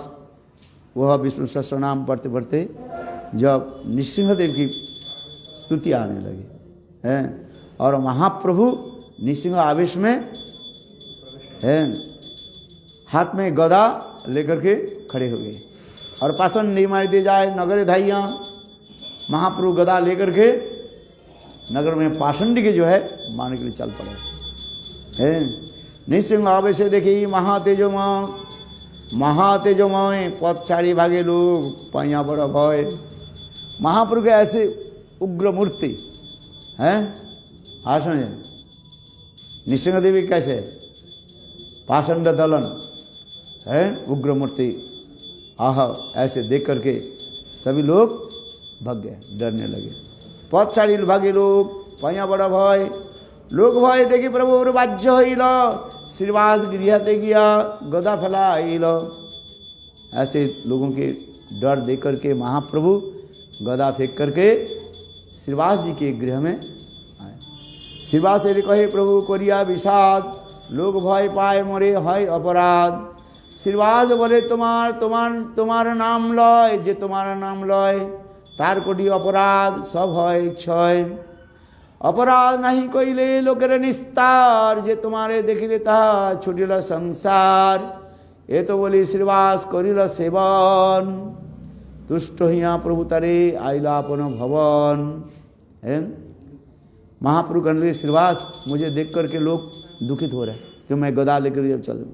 वह विष्णु सहस्र नाम पढ़ते पढ़ते जब नृसिंहदेव की स्तुति आने लगी हैं और महाप्रभु नृसिंह आवेश में हैं हाथ में गदा लेकर के खड़े हो गए और पासन नहीं मार दिए जाए नगर धाइया। महाप्रभु गदा लेकर के नगर में पाषंडी के जो है मारने के लिए चल पड़े हैं। नृसिंह आवेश देखी महातेजोमय पथ छाड़ी भागे लोग पैया बड़ा भय। महाप्रभु के ऐसे उग्र मूर्ति हैं आसन नृसिंह देवी कैसे पाषंड दलन है उग्र मूर्ति आह ऐसे देख करके सभी लोग भाग गए डरने लगे। पथ छाड़ी भागे लोग पैया बड़ा भय लोग भय देखी प्रभु बाध्य हईल श्रीवास गृहते गया गदा फैला आइल। ऐसे लोगों के डर देख करके महाप्रभु गदा फेंक करके श्रीवास जी के गृह में आए। श्रीवास कहे प्रभु कोरिया विषाद लोग भय पाए मोरे है अपराध। श्रीवास बोले तुम्हार नाम लय जे तुम्हारा नाम लय तार कोटी अपराध सब है क्षय। अपराध नहीं कइले लोकेर निस्तार जे तुम्हारे देखिले ताहा छुटिल संसार। ये तो बोली श्रीवास करिल सेवन तुष्ट हिया प्रभु तारे आइला अपन भवन है। महाप्रभु कहने लगे श्रीवास मुझे देख करके लोग दुखित हो रहे हैं कि मैं गदा लेकर जब चलूं।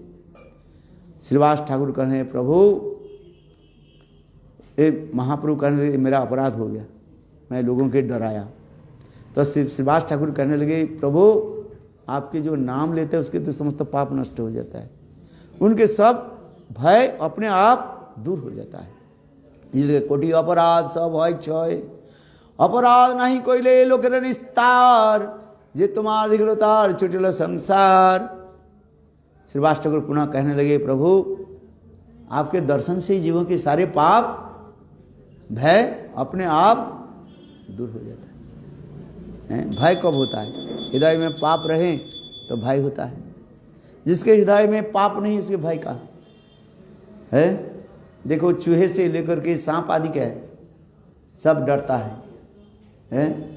श्रीवास ठाकुर कहने प्रभु महाप्रभु कहने लगे मेरा अपराध हो गया मैं लोगों के डराया। तो श्रीवास ठाकुर कहने लगे प्रभु आपके जो नाम लेते हैं उसके तो समस्त पाप नष्ट हो जाता है उनके सब भय अपने आप दूर हो जाता है। इसलिए कोटि अपराध सब भय क्षय। अपराध नहीं कोइले लोकेर निस्तार जे तुम्हार दिखलो तार छुटिल संसार। श्रीवास ठाकुर पुनः कहने लगे प्रभु आपके दर्शन से ही जीवों के सारे पाप भय अपने आप दूर हो जाता है। भय कब होता है हृदय में पाप रहे तो भय होता है। जिसके हृदय में पाप नहीं उसके भय का है। देखो चूहे से लेकर के सांप आदि क्या है सब डरता है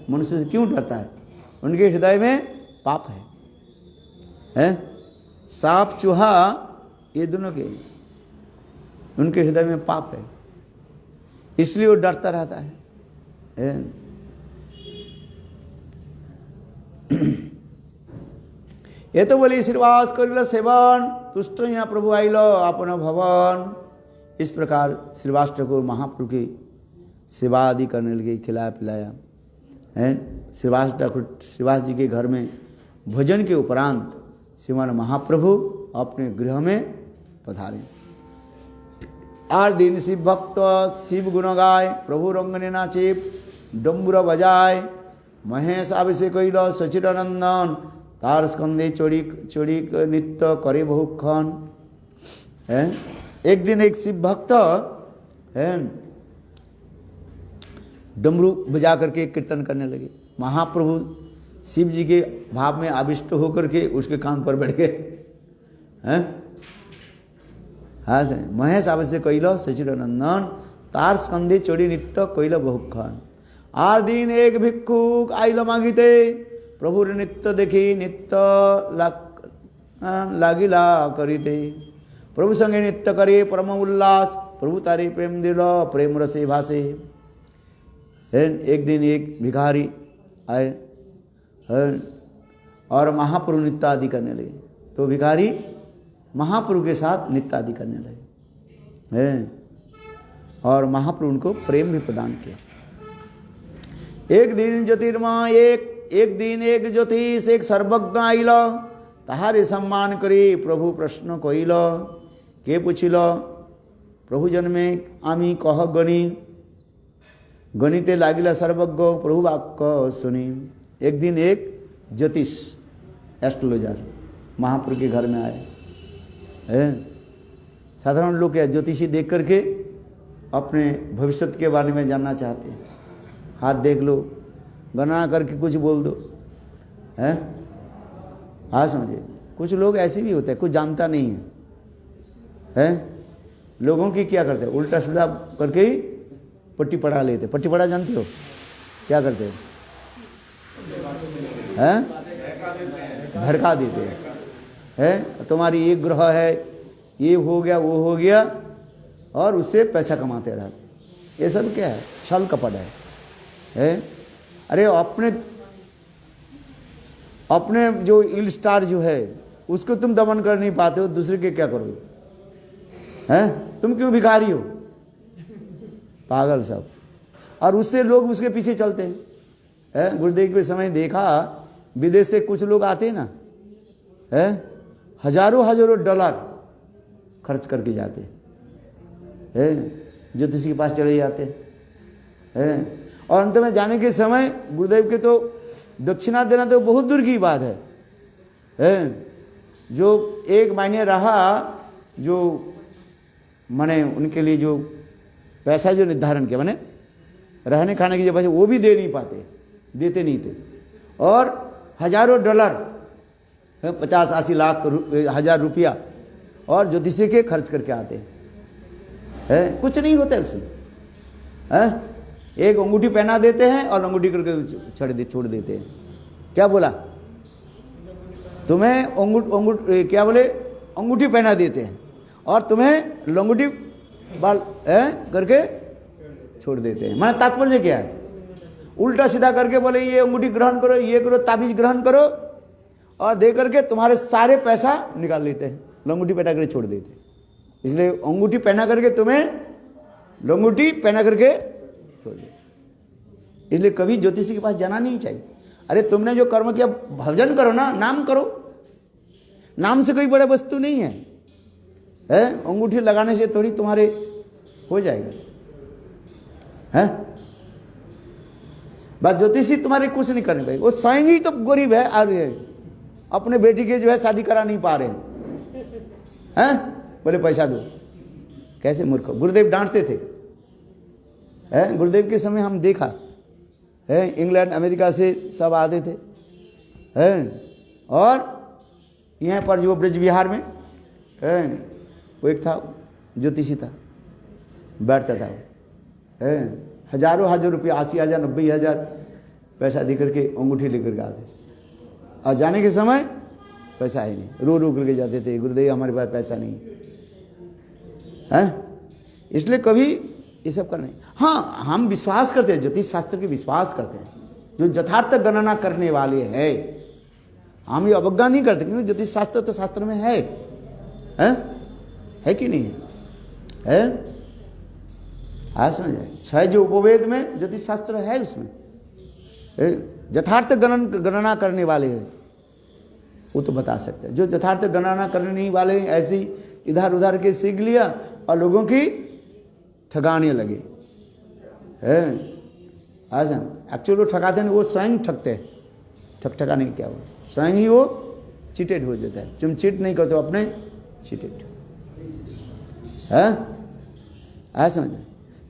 मनुष्य से क्यों डरता है उनके हृदय में पाप है। सांप चूहा ये दोनों के उनके हृदय में पाप है इसलिए वो डरता रहता है। ये तो बोली श्रीवास करिल सेवन तुष्ट यहाँ प्रभु आइल अपन भवन। इस प्रकार श्रीवास ठाकुर महाप्रभु की सेवा आदि करने लगे खिलाया पिलाया है। श्रीवास जी के घर में भोजन के उपरांत श्रीमान महाप्रभु अपने गृह में पधारे। 8 दिन शिव भक्त शिव गुण गाय प्रभु रंगने नाचे डम्बुरा बजाय। महेश आवेशे कइल सचिदानंदन तार स्कंदे चोरी नित्य करे बहुक्षण है। एक दिन एक शिव भक्त है डमरू बजा करके कीर्तन करने लगे। महाप्रभु शिव जी के भाव में आविष्ट होकर के उसके कान पर बैठ गए हैं। हाँ सर महेश आवेशे कइल सचिदानंदन तार स्कंदे चोरी नित्य कइल बहुक्षण। 8 दिन एक भिक्षुक आइल मागिते प्रभुर नित्य देखी नित्य लागिला करिते। प्रभु संगे नित्य करे परम उल्लास प्रभु तारे प्रेम दिल प्रेम रसे भासे। एक दिन एक भिखारी आए और महाप्रभु नित्य आदि करने लगे तो भिखारी महाप्रभु के साथ नित्य आदि करने लगे और महाप्रभु उनको प्रेम भी प्रदान किया। एक दिन ज्योतिर्मय एक दिन एक ज्योतिष एक सर्वज्ञ आइल ताहारे सम्मान करे प्रभु प्रश्न कइल के पूछिल प्रभु जन्मे आमी कह गणी गणिते लागिला सर्वज्ञ प्रभु वाक्य सुनी। एक दिन एक ज्योतिष एस्ट्रोलॉजर महाप्रभु के घर में आए हैं। साधारण लोग क्या ज्योतिषी देख करके अपने भविष्य के बारे में जानना चाहते हैं। हाथ देख लो, गणना करके कुछ बोल दो, हैं? हाँ समझे। कुछ लोग ऐसे भी होते हैं, कुछ जानता नहीं है, हैं? लोगों की क्या करते हैं, उल्टा सीधा करके ही पट्टी पढ़ा लेते। पट्टी पढ़ा जानते हो क्या करते हैं? भड़का देते हैं। तुम्हारी एक ग्रह है, ये हो गया वो हो गया, और उससे पैसा कमाते रहते। ये सब क्या है? छल कपट है? अरे अपने जो इल स्टार जो है उसको तुम दमन कर नहीं पाते हो, दूसरे के क्या करोगे? हैं? तुम क्यों भिखारी हो? पागल सब। और उससे लोग उसके पीछे चलते हैं। गुरुदेव के समय देखा, विदेश से कुछ लोग आते ना, हजारों हजारों डॉलर खर्च करके जाते हैं, ज्योतिष के पास चले जाते हैं। और अंत में जाने के समय गुरुदेव के तो दक्षिणा देना तो बहुत दूर की बात है। जो एक महीने रहा, जो माने उनके लिए जो पैसा जो निर्धारण किया, माने रहने खाने की जो पैसे, वो भी दे नहीं पाते, देते नहीं थे। और हजारों डॉलर, 50-80 लाख हजार रुपया और ज्योतिषी के खर्च करके आते हैं। कुछ नहीं होता है उसमें। एक अंगूठी पहना देते हैं और अंगूठी करके छोड़ देते हैं। क्या बोला? तुम्हें क्या बोले, अंगूठी पहना देते हैं और तुम्हें लंगूठी बाल करके छोड़ देते हैं। माने तात्पर्य क्या है? उल्टा सीधा करके बोले ये अंगूठी ग्रहण करो, ये करो, ताबीज ग्रहण करो, और दे करके तुम्हारे सारे पैसा निकाल लेते हैं, लंगूठी पहना करके छोड़ देते हैं। इसलिए अंगूठी पहना करके तुम्हें लंगूठी पहना करके छोड़ दे। इसलिए कभी ज्योतिषी के पास जाना नहीं चाहिए। अरे तुमने जो कर्म किया भजन करो ना, नाम करो। नाम से कोई बड़ा वस्तु नहीं है, अंगूठी लगाने से थोड़ी तुम्हारे हो जाएगा, है? बस ज्योतिषी तुम्हारे कुछ नहीं करने पाएगी। वो स्वयं ही तो गरीब है और अपने बेटी के जो है शादी करा नहीं पा रहे हैं, बोले पैसा दो। कैसे मूर्ख! गुरुदेव डांटते थे। गुरुदेव के समय हम देखा है, इंग्लैंड अमेरिका से सब आते थे, और यहाँ पर जो ब्रज बिहार में वो एक था ज्योतिषी था, बैठता था वो, हजारों हजार रुपये, 80,000 90,000 पैसा दे करके अंगूठी लेकर के आते, और जाने के समय पैसा ही नहीं, रो रो करके जाते थे, गुरुदेव हमारे पास पैसा नहीं है। इसलिए कभी ये सब करना नहीं। हाँ, हम विश्वास करते हैं, ज्योतिष शास्त्र के विश्वास करते हैं, जो यथार्थ गणना करने वाले हैं। हम ये अवज्ञा नहीं करते, क्योंकि ज्योतिष शास्त्र तो शास्त्र में है कि नहीं है? आज समझ 6 जो उपवेद में ज्योतिष शास्त्र है, उसमें यथार्थ गणना करने वाले हैं, वो तो बता सकते हैं। जो यथार्थ गणना करने नहीं वाले ऐसी इधर उधर के सीख लिया और लोगों की ठगाने लगे। आज एक्चुअली वो ठगाते हैं, वो स्वयं ठगते हैं। ठगा नहीं, क्या वो स्वयं ही वो चीटेड हो जाता है। तुम चीट नहीं करते हो, अपने चीटेड है। आज समझ।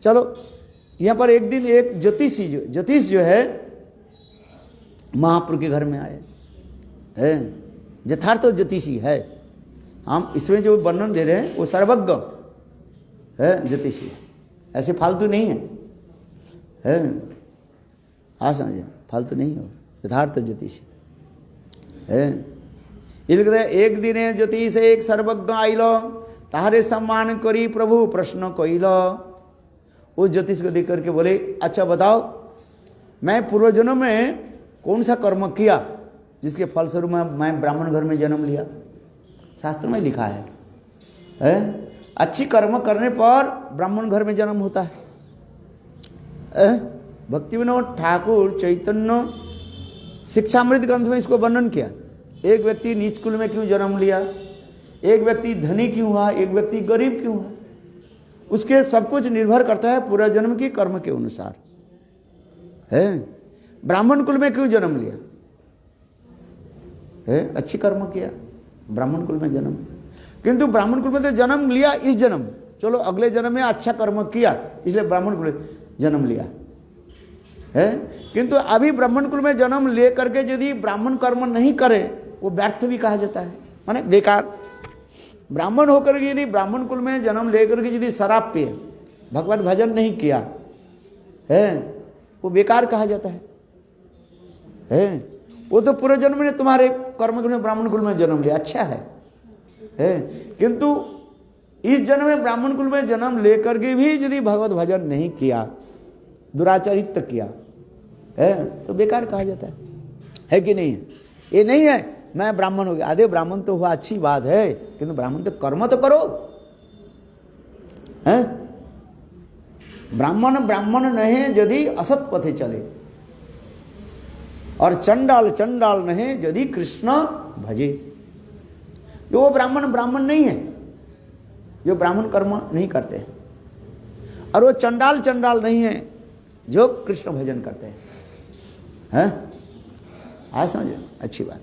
चलो, यहाँ पर एक दिन एक ज्योतिष जो है महाप्रभु के घर में आए हैं। यथार्थ ज्योतिषी है। हम इसमें जो वर्णन दे रहे हैं वो सर्वज्ञ है ज्योतिषी, ऐसे फालतू नहीं है। आज समझे, फालतू नहीं हो, यथार्थ ज्योतिषी है। एक दिन ज्योतिष एक सर्वज्ञ आइल, तारे सम्मान करी प्रभु प्रश्न कइल। उस ज्योतिष को देख करके बोले, अच्छा बताओ, मैं पूर्वजन्म में कौन सा कर्म किया जिसके फलस्वरूप मैं ब्राह्मण घर में जन्म लिया? शास्त्र में लिखा है, अच्छी कर्म करने पर ब्राह्मण घर में जन्म होता है। भक्ति विनोद ठाकुर चैतन्य शिक्षामृत ग्रंथ में इसको वर्णन किया। एक व्यक्ति नीच कुल में क्यों जन्म लिया, एक व्यक्ति धनी क्यों हुआ, एक व्यक्ति गरीब क्यों हुआ, उसके सब कुछ निर्भर करता है पूरा जन्म के कर्म के अनुसार। है ब्राह्मण कुल में क्यों जन्म लिया, है, अच्छी कर्म किया, ब्राह्मण कुल में जन्म, किंतु ब्राह्मण कुल में तो जन्म लिया इस जन्म, चलो अगले जन्म में अच्छा कर्म किया इसलिए ब्राह्मण कुल में जन्म लिया है, किंतु अभी ब्राह्मण कुल में जन्म ले करके यदि ब्राह्मण कर्म नहीं करे वो व्यर्थ भी कहा जाता है, माने बेकार। ब्राह्मण होकर के यदि ब्राह्मण कुल में जन्म लेकर के यदि शराब पिए, भगवत भजन नहीं किया है, वो बेकार कहा जाता है। वो तो पूरे जन्म में तुम्हारे कर्म कुल में ब्राह्मण कुल में जन्म लिया, अच्छा है, किंतु इस जन्म में ब्राह्मण कुल में जन्म लेकर के भी यदि भगवत भजन नहीं किया, दुराचरित किया है, तो बेकार कहा जाता है कि नहीं? ये नहीं है मैं ब्राह्मण हो गया, आधे ब्राह्मण तो हुआ अच्छी बात है, किंतु ब्राह्मण तो कर्म तो करो है। ब्राह्मण ब्राह्मण नहीं यदि असत पथे चले, और चंडाल चंडाल नहीं यदि कृष्ण भजे। जो वो ब्राह्मण ब्राह्मण नहीं है, जो ब्राह्मण कर्म नहीं करते हैं, और वो चंडाल चंडाल नहीं है जो कृष्ण भजन करते हैं। आज समझे, अच्छी बात।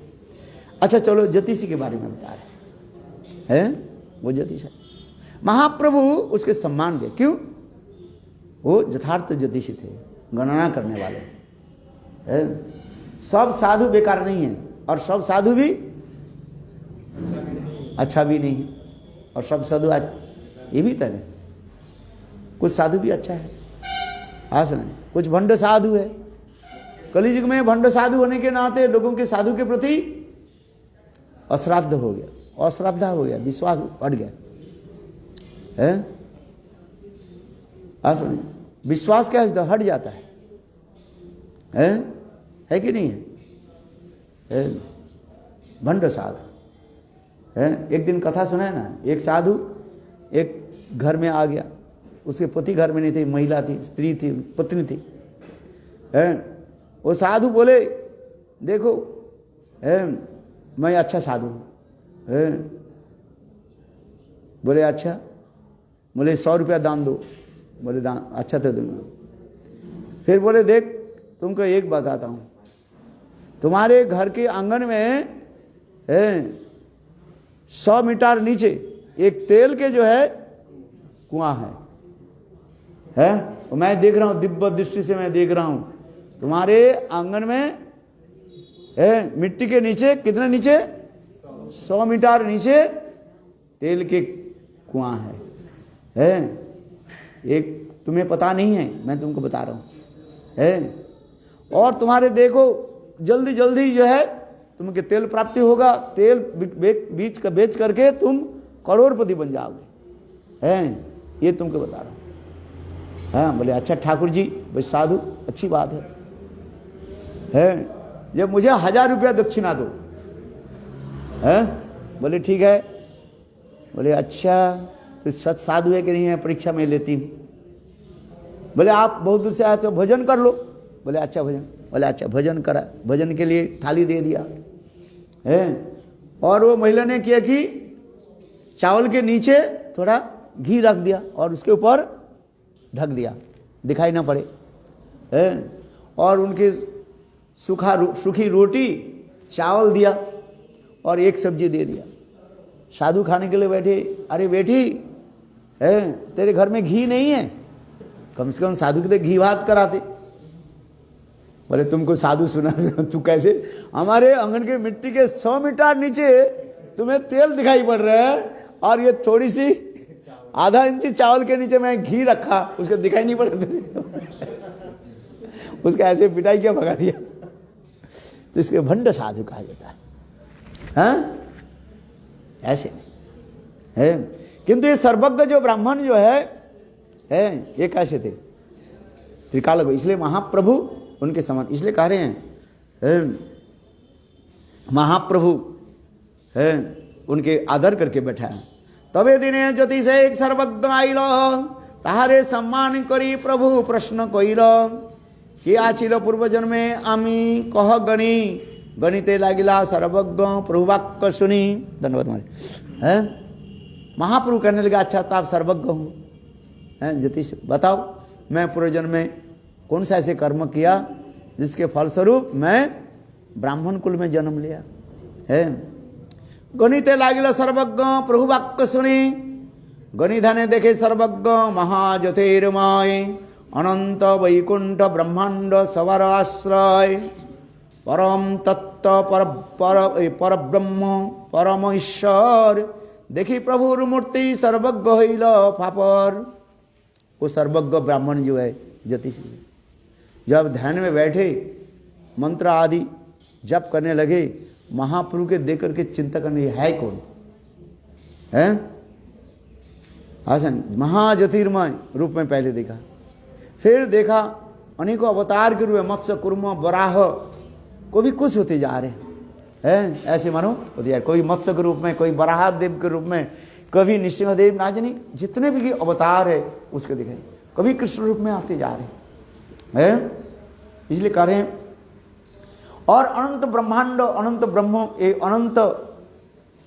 अच्छा चलो ज्योतिषी के बारे में बता रहे हैं। वो ज्योतिष है, महाप्रभु उसके सम्मान दे, क्यों? वो यथार्थ ज्योतिषी थे, गणना करने वाले है। सब साधु बेकार नहीं है, और सब साधु भी अच्छा भी नहीं है, और सब साधु ये भी तरह, कुछ साधु भी अच्छा है। हाँ सुना, कुछ भंड साधु है। कलियुग में भंड साधु होने के नाते लोगों के साधु के प्रति अश्राद्ध हो गया, अश्रद्धा हो गया, विश्वास बढ़ गया है। हाँ सुनिए, विश्वास क्या है, हट जाता है कि नहीं है? भंड साधु है। एक दिन कथा सुना है ना, एक साधु एक घर में आ गया, उसके पति घर में नहीं थे, महिला थी, स्त्री थी, पत्नी थी है। वो साधु बोले देखो मैं अच्छा साधु हूँ। बोले अच्छा, बोले 100 रुपया दान दो। बोले दान, अच्छा तो दूंगा। फिर बोले देख तुमको एक बताता हूँ, तुम्हारे घर के आंगन में 100 मीटर नीचे एक तेल के जो है कुआं है। तो मैं देख रहा हूँ, दिव्य दृष्टि से मैं देख रहा हूँ, तुम्हारे आंगन में मिट्टी के नीचे, कितने नीचे, 100 मीटर नीचे तेल के कुआं है। एक तुम्हें पता नहीं है, मैं तुमको बता रहा हूँ और तुम्हारे देखो जल्दी जल्दी जो है तुमके तेल प्राप्ति होगा, तेल बेच करके तुम करोड़पति बन जाओगे ये तुमको बता रहा हूँ। हाँ बोले अच्छा ठाकुर जी, भाई साधु अच्छी बात है जब मुझे 1000 रुपया दक्षिणा दो। बोले ठीक है। बोले अच्छा तो सच साधु है कि नहीं है, परीक्षा में लेती हूँ। बोले आप बहुत दूर से आए तो भजन कर लो। बोले अच्छा भजन। बोले अच्छा भजन करा, भजन के लिए थाली दे दिया और वो महिला ने किया कि चावल के नीचे थोड़ा घी रख दिया और उसके ऊपर ढक दिया, दिखाई ना पड़े और उनके सूखी रोटी चावल दिया और एक सब्जी दे दिया। साधु खाने के लिए बैठे, अरे बेटी तेरे घर में घी नहीं है, कम से कम साधु के लिए घी भात कराते। बोले तुमको साधु सुना, तू कैसे, हमारे आंगन के मिट्टी के 100 मीटर नीचे तुम्हें तेल दिखाई पड़ रहा है और ये थोड़ी सी आधा इंची चावल के नीचे मैं घी रखा, उसको दिखाई नहीं पड़ा उसका ऐसे पिटाई किया, भगा दिया। तो इसके भंड साधु कहा जाता है। हाँ ऐसे है। किंतु ये सर्वज्ञ जो ब्राह्मण जो है ये कैसे थे, त्रिकाल। इसलिए महाप्रभु उनके समान, इसलिए कह रहे हैं महाप्रभु उनके आदर करके बैठा है। तबे दिने ज्योतिष एक सर्वज्ञ आइल, ताहारे सम्मान करी प्रभु प्रश्न कइल, कि आछिल पूर्व जन्मे आमी कह गणी, गणिते लागिला सर्वज्ञ प्रभु वाक्य सुनी। धन्यवाद हमारे महाप्रभु कहने लगा अच्छा तो आप सर्वज्ञ हो ज्योतिष, बताओ मैं पूर्व जन्म में कौन सा ऐसे कर्म किया जिसके फलस्वरूप मैं ब्राह्मण कुल में जन्म लिया। है। गणिते लागिल सर्वज्ञ प्रभु वाक्य सुनी, गणिधाने देखे सर्वज्ञ महाज्योतिर्मय, अनंत वैकुंठ ब्रह्मांड सवर आश्रय, परम तत्व पर ब्रह्म परम ईश्वर, देखी प्रभुर मूर्ति सर्वज्ञ होइल फापर। वो सर्वज्ञ ब्राह्मण जो है ज्योतिषी, जब ध्यान में बैठे मंत्र आदि जप करने लगे, महाप्रभु के देख करके चिंता करने है कौन है। आसन महाज्योतिर्मय रूप में पहले देखा, फिर देखा अनेकों अवतार के रूप में मत्स्य कुर्म वराह को भी कुछ होते जा रहे हैं। ऐसे मानो होते जा रहे, कोई मत्स्य के रूप में, कोई वराह देव के रूप में, कभी नृसिंहदेव ना जानी जितने भी अवतार है उसके दिखाई, कभी कृष्ण रूप में आते जा रहे हैं। इसलिए कह रहे हैं और अनंत ब्रह्मांड अनंत ब्रह्म ये अनंत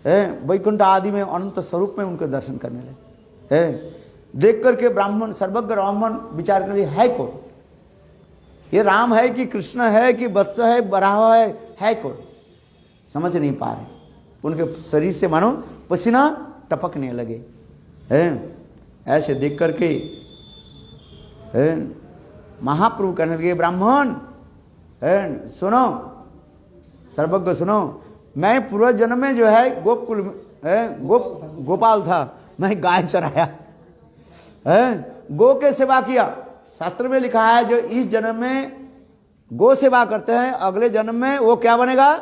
है, वैकुंठ आदि में अनंत स्वरूप में उनके दर्शन करने लगे है। देख करके ब्राह्मण सर्वज्ञ ब्राह्मण विचार कर रहे है कौन, ये राम है कि कृष्ण है कि वत्स है बराह है कौन, समझ नहीं पा रहे। उनके शरीर से मानो पसीना टपकने लगे हैं। ऐसे देख करके महाप्रभु कहने लगे ब्राह्मण सुनो, सर्वज्ञ सुनो, मैं पूर्व जन्म में जो है गोपकुल गोपाल था, मैं गाय चराया गो के सेवा किया। शास्त्र में लिखा है जो इस जन्म में गो सेवा करते हैं अगले जन्म में वो क्या बनेगा,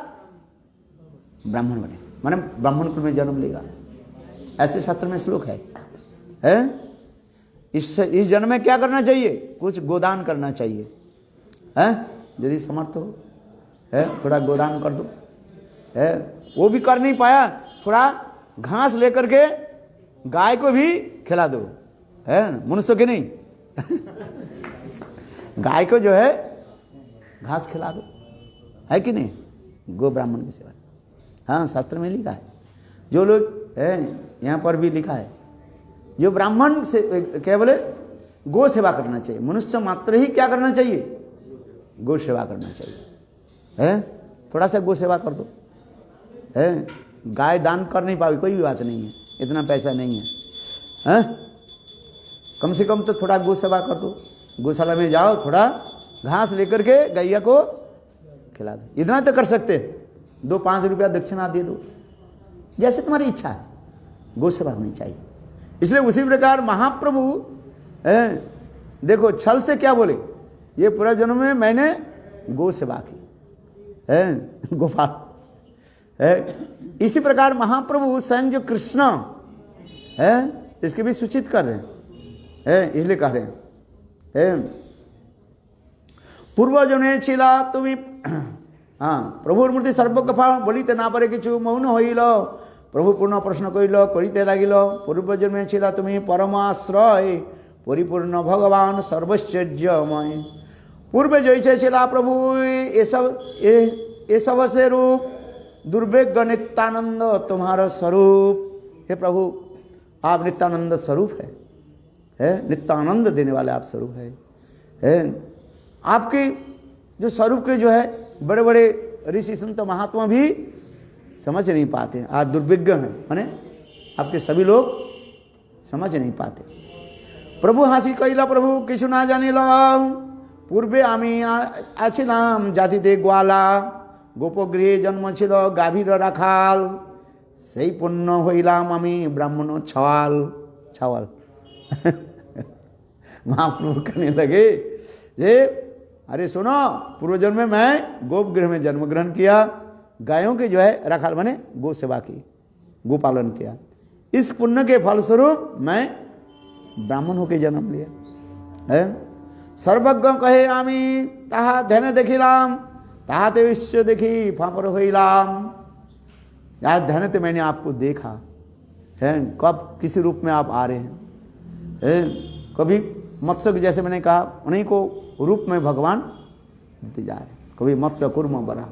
ब्राह्मण बने, माने ब्राह्मण कुल में जन्म लेगा। ऐसे शास्त्र में श्लोक है। इस जन्म में क्या करना चाहिए, कुछ गोदान करना चाहिए है, यदि समर्थ हो है थोड़ा गोदान कर दो है। वो भी कर नहीं पाया, थोड़ा घास लेकर के गाय को भी खिला दो है, मनुष्य के नहीं गाय को जो है घास खिला दो है कि नहीं, गो ब्राह्मण की सेवा। हाँ शास्त्र में लिखा है, जो लोग है यहाँ पर भी लिखा है, जो ब्राह्मण से क्या बोले गो सेवा करना चाहिए, मनुष्य मात्र ही क्या करना चाहिए, गो सेवा करना चाहिए है। थोड़ा सा गो सेवा कर दो है, गाय दान कर नहीं पाओगे कोई भी बात नहीं है, इतना पैसा नहीं है, कम से कम तो थोड़ा गो सेवा कर दो, गौशाला में जाओ थोड़ा घास लेकर के गैया को खिला दो, इतना तो कर सकते, 2-5 रुपया दक्षिणा दे दो, जैसे तुम्हारी इच्छा है, गो सेवा होनी चाहिए। इसलिए उसी प्रकार महाप्रभु देखो छल से क्या बोले, ये पूरा जन्म में मैंने गो सेवा की है, गोपाल है। इसी प्रकार महाप्रभु स्वयं जो कृष्ण है इसके भी सूचित कर रहे हैं, इसलिए कह रहे हैं पूर्व जने छिला तुम्हें। हाँ प्रभुर मूर्ति सर्वज्ञ बोलिते ना पारे किछु मौन हईल, प्रभु पूर्ण प्रश्न कइल करिते लागिल, पूर्व जन्मे छिला तुम्हें परमाश्रय परिपूर्ण भगवान सर्वश्चर्यमय। पूर्व जैसे छिला प्रभु ये सब से रूप, दुर्वेग नित्यानंद तुम्हारा स्वरूप। हे प्रभु आप नित्यानंद स्वरूप है, नित्यानंद देने वाले आप स्वरूप है। आपके जो स्वरूप के जो है बड़े बड़े ऋषि संत महात्मा भी समझ नहीं पाते, आज दुर्विज्ञ हैं, माने आपके सभी लोग समझ नहीं पाते। प्रभु हासि कइला प्रभु किछु ना जानिलाम, पूर्वे आमी आछिलाम जातिते ग्वाला, गोपगृहे जन्म छिल गाभीर राखाल, সেই পুণ্য হইলাম আমি ब्राह्मण छवाल छावल। महाप्रभु कहने लगे ये अरे सुनो, पूर्व जन्म में मैं गोप गृह में जन्म ग्रहण किया, गायों के जो है रखाल माने गो सेवा की, गोपालन किया, इस पुण्य के फलस्वरूप मैं ब्राह्मण होकर जन्म लिया है। सर्वज्ञ कहे आमी ताहा ध्यान देखिलाम, ताहाते विश्व देखी फापर होइलाम। यार ध्यान तो मैंने आपको देखा है, कब किसी रूप में आप आ रहे हैं, कभी मत्स्य जैसे मैंने कहा उन्हीं को रूप में भगवान देते जा रहे, कभी मत्स्य कुर्म बरा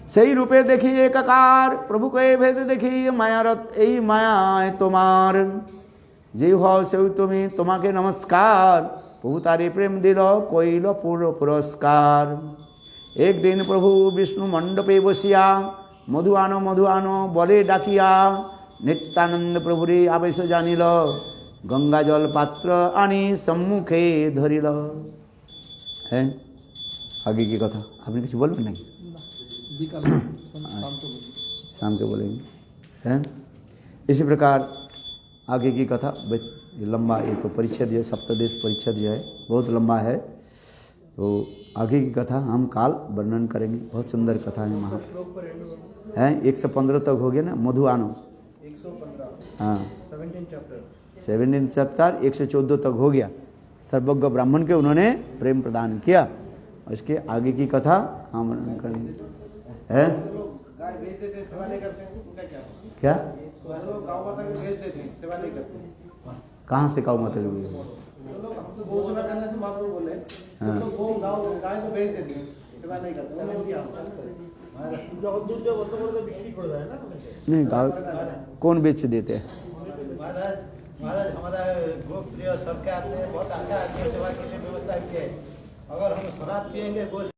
सही रूपे देखी एक आकार, प्रभु के भेद देखी माया रत यही माया है तुम्हार, जे हो से तुम्हें तुम्हाके नमस्कार, प्रभु तारे प्रेम दिल कोई लो पूर्ण पुरस्कार। एक दिन प्रभु विष्णु मंडपे बसिया মধুআনো বলে ডাকিয়া নিত্যানন্দ প্রভুরে আবেশ জানিল গঙ্গা জল পাত্র আনি সম্মুখে ধরিল। হ্যাঁ, आगे की कथा आपने कुछ बोल भी नहीं, शाम के बोलेंगे। हैं इसी प्रकार आगे की कथा लंबा, ये तो परिच्छेद है, सप्तदेश परिच्छेद जो है बहुत लंबा है, तो आगे की कथा हम काल वर्णन करेंगे। बहुत सुंदर कथा है महा है। 115 तक हो गया ना मधुआनो, 115 हाँ 17 चैप्टर 114 तक हो गया। सर्वज्ञ ब्राह्मण के उन्होंने प्रेम प्रदान किया। उसके आगे की कथा हम वर्णन करेंगे। है गाय बेच देते सेवा नहीं करते, उनका क्या? क्या गाँव माता को बेच देते सेवा नहीं करते। कहाँ से काऊ माता हुई? गौ सेवा करने से महाप्रभु बोले हाँ। तो गौ गाय को बेच देते हैं, सेवा नहीं करते। उन्होंने क्या दूध जो बोलते बोलते बिक्री पड़ रहा है ना। नहीं गाँव कौन बेच देते हैं? महाराज महाराज हमारा गोप्रिय सबके आते हैं, बहुत अच्छा आदमी सेवा के लिए व्यवस्था की है। अगर हम शराब पियेंगे गो